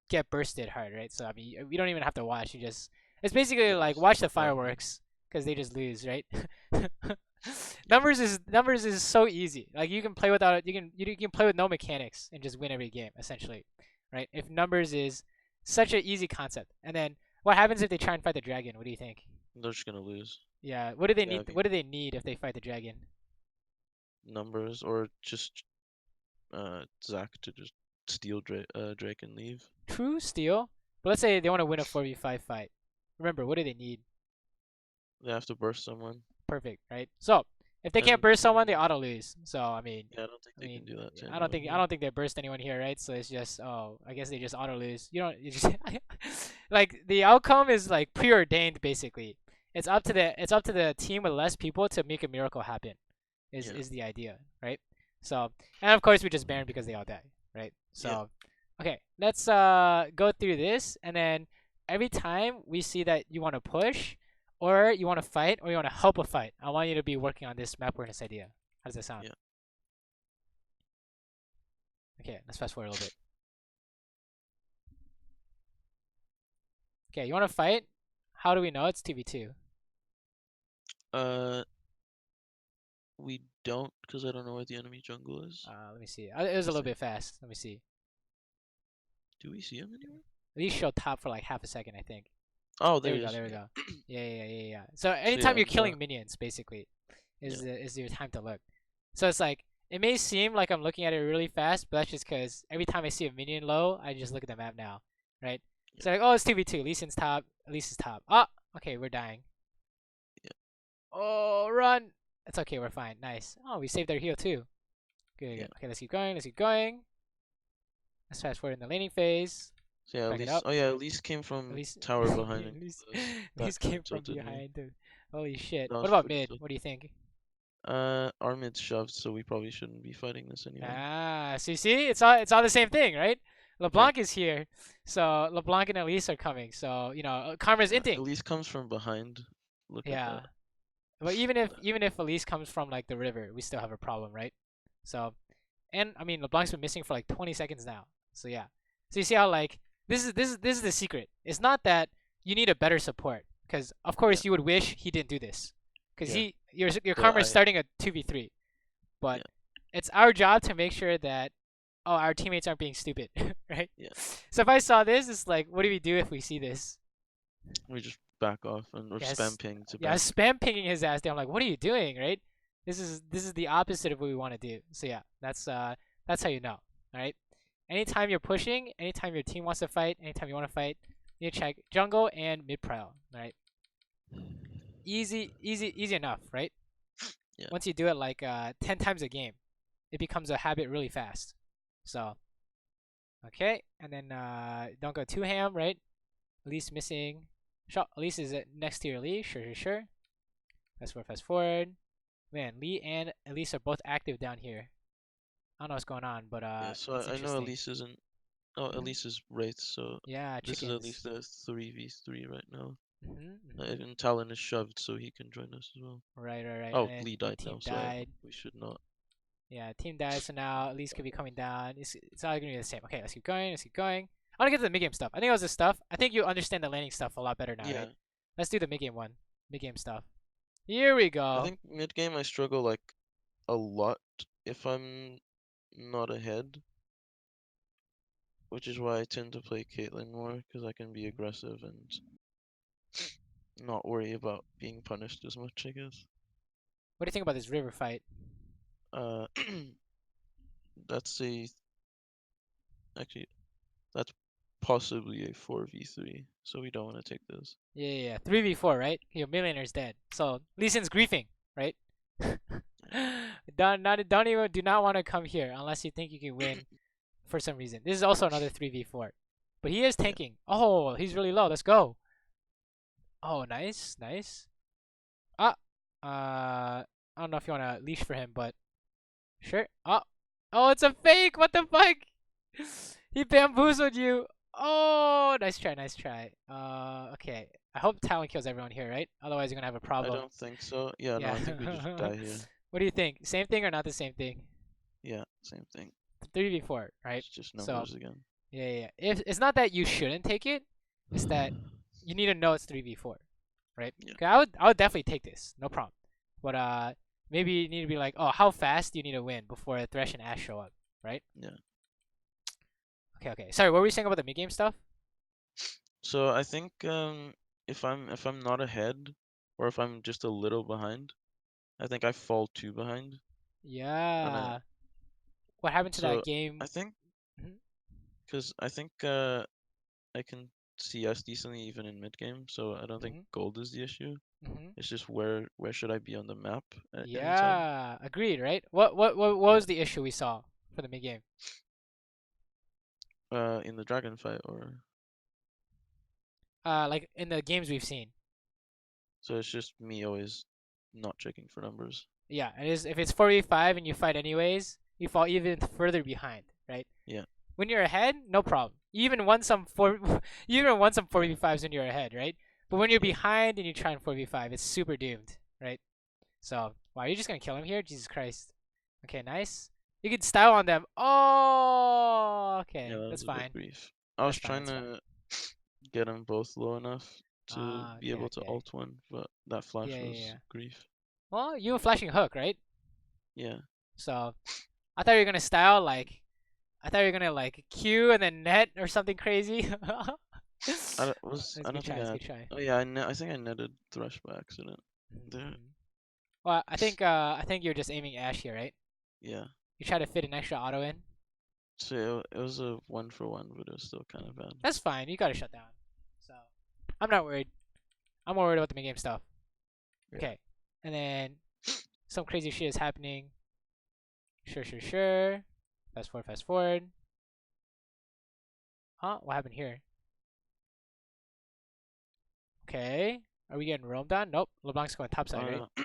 get bursted hard, right? So I mean, you don't even have to watch. It's basically yeah. like Just watch the farm. fireworks because they just lose, right? Yeah, numbers is so easy. Like you can play without it. You can play with no mechanics and just win every game essentially, right? If numbers is such an easy concept, and then what happens if they try and fight the dragon? What do you think? they're just gonna lose. Yeah, what do they Yeah, need? What do they need if they fight the dragon? numbers or just Zac to just steal Drake and leave. True steal. But let's say they want to win a 4v5 fight. Remember, what do they need? They have to burst someone. Perfect, right? So if they can't And burst someone, they auto lose. So I mean, yeah, I don't think they can do that. I don't think they burst anyone here, right? So it's just I guess they just auto lose. You just like the outcome is like preordained basically. It's up to the team with less people to make a miracle happen. Is Yeah, is the idea, right? So and of course we just ban because they all die. right? Yeah. So, okay, let's go through this, and then every time we see that you want to push, or you want to fight, or you want to help a fight, I want you to be working on this map awareness idea. How does that sound? Yeah. Okay, let's fast forward a little bit. Okay, you want to fight? How do we know it's 2v2? Uh, we don't, because I don't know where the enemy jungle is. Let me see. It was I a little think. bit fast. Let me see. Do we see him anywhere? At least show top for like half a second, I think. Oh, There there we he go. is. There we Yeah. go. Yeah. So So anytime yeah, you're killing minions, basically, yeah, is your time to look. So it's like it may seem like I'm looking at it really fast, but that's just because every time I see a minion low, I just look at the map now, right? yeah, So like, oh, it's 2v2. Lee Sin's top. Lee Sin's top. Oh, okay, we're dying. yeah, Oh, run. It's okay. We're fine. Nice. Oh, we saved our heal too. Good. yeah. Good. Okay, let's keep going. Let's keep going. Let's fast forward in the laning phase. So yeah, Back it up. Oh yeah, Elise came At from least, tower behind at and least, at that least kind of came from tilted me. behind. Dude. Holy shit. That What was about pretty mid? tilted. What do you think? Our mid's shoved, so we probably shouldn't be fighting this anyway. Ah, so you see, it's all the same thing, right? Yeah. LeBlanc is here, so LeBlanc and Elise are coming. So Karma's inting. Elise comes from behind. Look at Yeah, that. but even if Elise comes from like the river, we still have a problem, right? So, and I mean LeBlanc's been missing for like 20 seconds now. So yeah, so you see how like this is the secret. It's not that you need a better support, because of Yeah, course you would wish he didn't do this, because yeah. your But Karma is starting a 2v3, but yeah, it's our job to make sure that our teammates aren't being stupid, right? yeah. So if I saw this, it's like, what do we do if we see this? We just back off and or Yes, spam ping to yeah, back. spam pinging his ass down. Like, what are you doing, right? This is the opposite of what we want to do. So yeah, that's how you know. All right. Anytime you're pushing, anytime your team wants to fight, anytime you want to fight, you need to check jungle and mid prio. All right. Easy enough, right? Yeah, Once you do it like 10 times a game, it becomes a habit really fast. So okay, and then don't go too ham, right? Elise missing. Elise is next to your Lee. Sure. Fast forward. Man, Lee and Elise are both active down here. I don't know what's going on, but yeah. So it's I know interesting. Elise isn't. Oh, Hmm. Elise is Wraith, so Yeah, this is at least chickens. a 3v3 right now. Hmm. And Talon is shoved, so he can join us as well. Right. Oh, And Lee then died team now, so died. we should not. Yeah, team died, so now Elise could be coming down. It's all gonna be the same. Okay, let's keep going. I wanna get to the mid game stuff. I think it was the stuff. I think you understand the landing stuff a lot better now, Yeah, right? Let's do the mid game one. Mid game stuff. Here we I go. think mid game I struggle like a lot if I'm not ahead, which is why I tend to play Caitlyn more because I can be aggressive and not worry about being punished as much, I guess. What do you think about this river fight? Uh, that's a actually that's possibly a 4v3, so we don't want to take this. Yeah. 3v4, right? Your millionaire's dead. So Lee Sin's griefing, right? Don't even do not want to come here unless you think you can win for some reason. This is also another 3v4. But he is Yeah, tanking. Oh, he's really low. Let's go. Oh, nice. Ah, I don't know if you want to leash for him, but sure. Oh, it's a fake. What the fuck? He bamboozled you. Oh, nice try. Okay. I hope Talon kills everyone here, right? Otherwise, you're gonna have a I problem. don't think so. Yeah, no, Yeah. I think we just die here. What do you think? Same thing or not the same thing? Yeah, same thing. 3v4, right? It's just So, numbers again. yeah. If it's not that you shouldn't take it, it's that you need to know it's 3v4, right? Yeah, 'Cause I would definitely take this, no problem. But maybe you need to be like, oh, how fast do you need to win before Thresh and Ash show up, right? yeah. Okay. Sorry, what were you saying about the mid game stuff? So I think if I'm not ahead or if I'm just a little behind, I think I fall too behind. And Yeah. What happened to that so game? I think Mhm. because I think I can CS decently even in mid game, so I don't think Mhm. gold is the issue. Mhm. It's just where should I be on the map at any time? Yeah, agreed, right? What Yeah. was the issue we saw for the mid game? In the dragon fight or Like in the games we've seen. so it's just me always not checking for numbers. Yeah, it is. If it's 4v5 and you fight anyways, you fall even further behind, right? Yeah. When you're ahead, no problem. You even won some you even won some 4v5s when you're ahead, right? But when you're Yeah. behind and you try and 4v5, it's super doomed, right? So, wow, you're just gonna kill him here? Jesus Christ. Okay, nice. You can style on them. Oh, Yeah, okay, that that's was a bit fine. brief. I was That's fine. trying That's fine. to get them both low enough to Ah, be okay, able to okay. ult one, but that flash Yeah, yeah, was yeah. grief. Well, you were flashing hook, right? Yeah. So, I thought you were gonna style like, I thought you were gonna like Q and then net or something crazy. I That's don't, was a I good don't think try. I That's a had. good try. Oh yeah, I think I netted Thresh by accident. There. Mm-hmm. Well, I think you're just aiming Ash here, right? Yeah. You try to fit an extra auto in. So it was a 1-for-1, but it was still kind of bad. That's fine. You got to shut down. So I'm not worried. I'm more worried about the mid game stuff. Yeah. Okay, and then some crazy shit is happening. Sure, sure, sure. Fast forward, fast forward. Huh? What happened here? Okay. Are we getting roamed on? Nope. LeBlanc's going topside, right? Uh,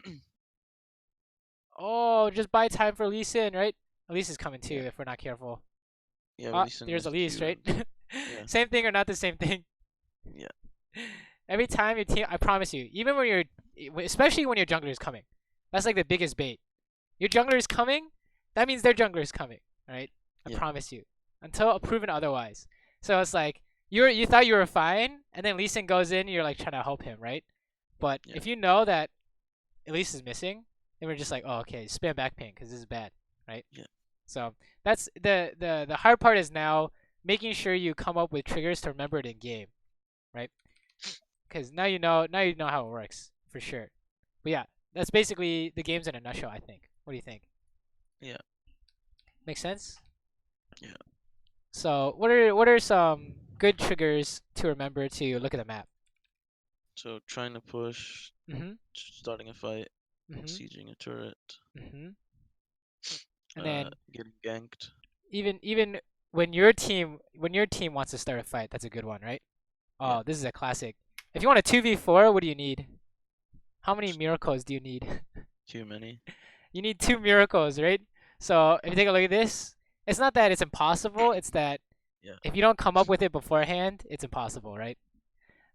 Oh, just buy time for Lee Sin, right? Elise is coming too yeah. if we're not careful. Yeah, Ah, Lee Sin there's has Elise, Q right? and yeah. Same thing or not the same thing? Yeah. Every time your team, I promise you, even when especially when your jungler is coming, that's like the biggest bait. Your jungler is coming, that means their jungler is coming, right? I Yeah. promise you, until proven otherwise. So it's like you thought you were fine, and then Lee Sin goes in, and you're like trying to help him, right? But Yeah. if you know that Elise is missing, then we're just like, oh, okay, spam back ping because this is bad, right? Yeah. So that's the hard part is now making sure you come up with triggers to remember it in game, right? Because now you know how it works for sure. But yeah, that's basically the games in a nutshell. I think. What do you think? Yeah. Make sense? Yeah. So what are some good triggers to remember to look at the map? So trying to push, Mhm. starting a fight, Mhm. sieging a turret, Mhm. And then getting ganked. even when your team wants to start a fight, that's a good one, right? Yeah. Oh, this is a classic. If you want a 2v4, what do you need? How many miracles do you need? Too many. You need 2 miracles, right? So if you take a look at this, it's not that it's impossible, it's that Yeah. if you don't come up with it beforehand, it's impossible, right?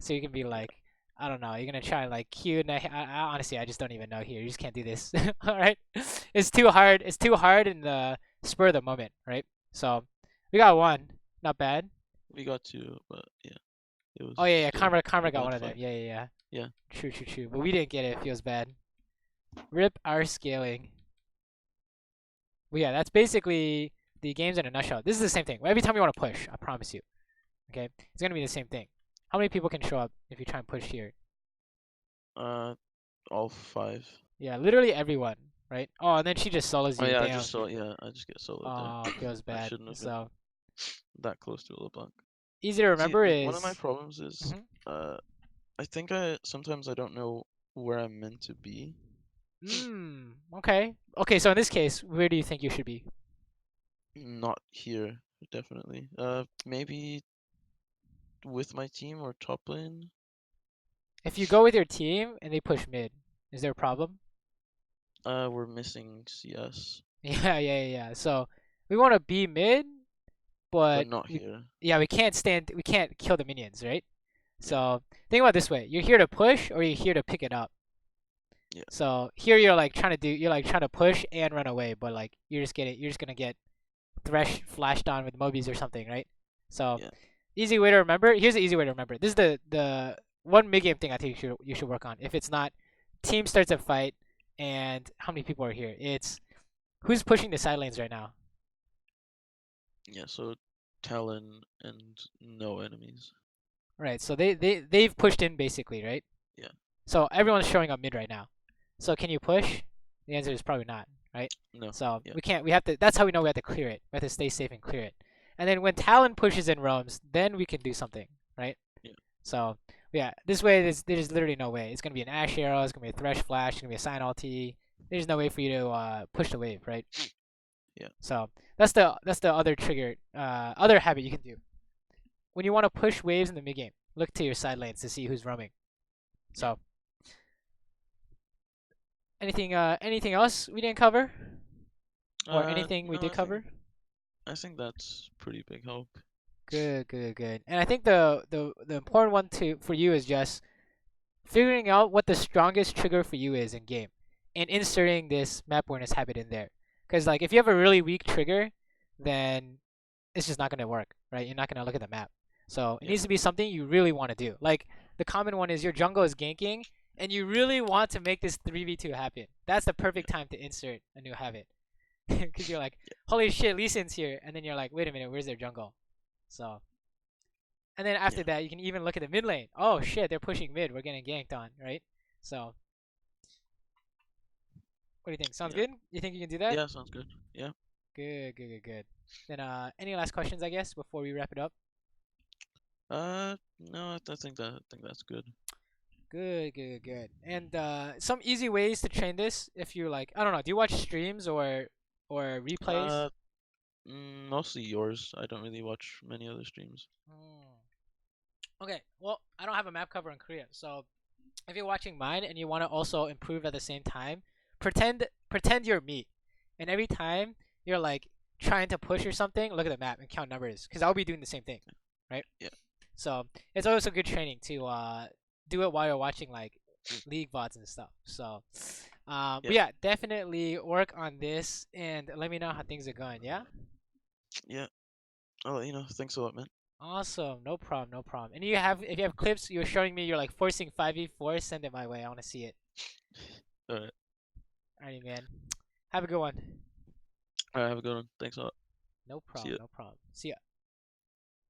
So you can be Yeah. like, I don't know, you're gonna try like Q, and honestly, I just don't even know here. You just can't do this, all right? It's too hard. It's too hard in the spur of the moment, right? So we got one, not bad. We got two, but yeah, it Oh was yeah, yeah, still Karma a got one bad of them. fight. Yeah, yeah, yeah. Yeah. True, true, true. But we didn't get it. It feels bad. Rip our scaling. But yeah, that's basically the games in a nutshell. This is the same thing. Every time you want to push, I promise you. Okay, it's gonna be the same thing. How many people can show up if you try and push here? Uh, all 5. Yeah, literally everyone, right? Oh, and then she just solos Oh you. yeah, Damn. I just get soloed Oh, there. feels I bad. shouldn't have been So that close to a LeBlanc. easy to See, remember one of my is. problems is, Mhm. uh, I think I sometimes I don't know where I'm meant to be. Okay. Okay. So in this case, where do you think you should be? Not here, definitely. Maybe with my team or top lane. If you go with your team and they push mid, is there a problem? We're missing CS, Yeah, yeah, yeah. So we want to be mid, but but not we, here. yeah, we can't kill the minions, right? Yeah, So think about it this way: you're here to push, or you're here to pick it up. yeah, So here you're like trying to push and run away, but like you're just gonna get Thresh flashed on with Mobies or something, right? So yeah, easy way to remember. Here's the easy way to remember. This is the one mid game thing I think you should work on. If it's not, team starts a fight, and how many people are here? It's who's pushing the side lanes right now. yeah. So Talon and no enemies. Right. So they've pushed in basically, right? Yeah, So everyone's showing up mid right now. So can you push? The answer is probably not, right? no, So yeah, we can't. We have to. That's how we know we have to clear it. We have to stay safe and clear it. And then when Talon pushes and roams, then we can do something, right? yeah, So yeah, this way there's literally no way. It's gonna be an Ash arrow. It's gonna be a Thresh flash. It's gonna be a Sign ulti. There's no way for you to push the wave, right? yeah, So that's the other trigger, other habit you can do when you want to push waves in the mid game. Look to your side lanes to see who's roaming. yeah. So anything else we didn't cover, or anything we No, did cover? I think that's pretty big help. Good, good, good. And I think the important one to for you is just figuring out what the strongest trigger for you is in game, and inserting this map awareness habit in there. Because like if you have a really weak trigger, then it's just not gonna work, right? You're not gonna look at the map. So it Yeah, needs to be something you really want to do. Like the common one is your jungle is ganking, and you really want to make this 3v2 happen. That's the yeah, perfect time to insert a new habit. Because you're like, holy shit, Lee Sin's here, and then you're like, wait a minute, where's their jungle? So, and then yeah, after that, you can even look at the mid lane. Oh shit, they're pushing mid. We're getting ganked on, right? So, what do you think? Sounds yeah. good? You think you can do that? Yeah, sounds good. Yeah. Good, good, good, good. Then, any last questions, I guess, before we wrap it up? No, I think that's good. Good, good, good. And some easy ways to train this if you like, I don't know, do you watch streams or replays? Uh, Mostly yours. I don't really watch many other streams. Mm. Okay, well, I don't have a map cover in Korea, so if you're watching mine and you want to also improve at the same time, pretend you're me, and every time you're like trying to push or something, look at the map and count numbers, because I'll be doing the same thing, right? Yeah, So it's also good training to do it while you're watching like league VODs and stuff. So, yeah, but yeah, definitely work on this and let me know how things are going. Yeah. yeah. I'll let you know. Thanks a lot, man. Awesome. No problem. No problem. And you have if you have clips you're showing me you're like forcing 5v4, send it my way. I want to see it. Alright. Alrighty, man. Have a good one. Alright, have a good one. Thanks a lot. No See problem. ya. No problem. See ya.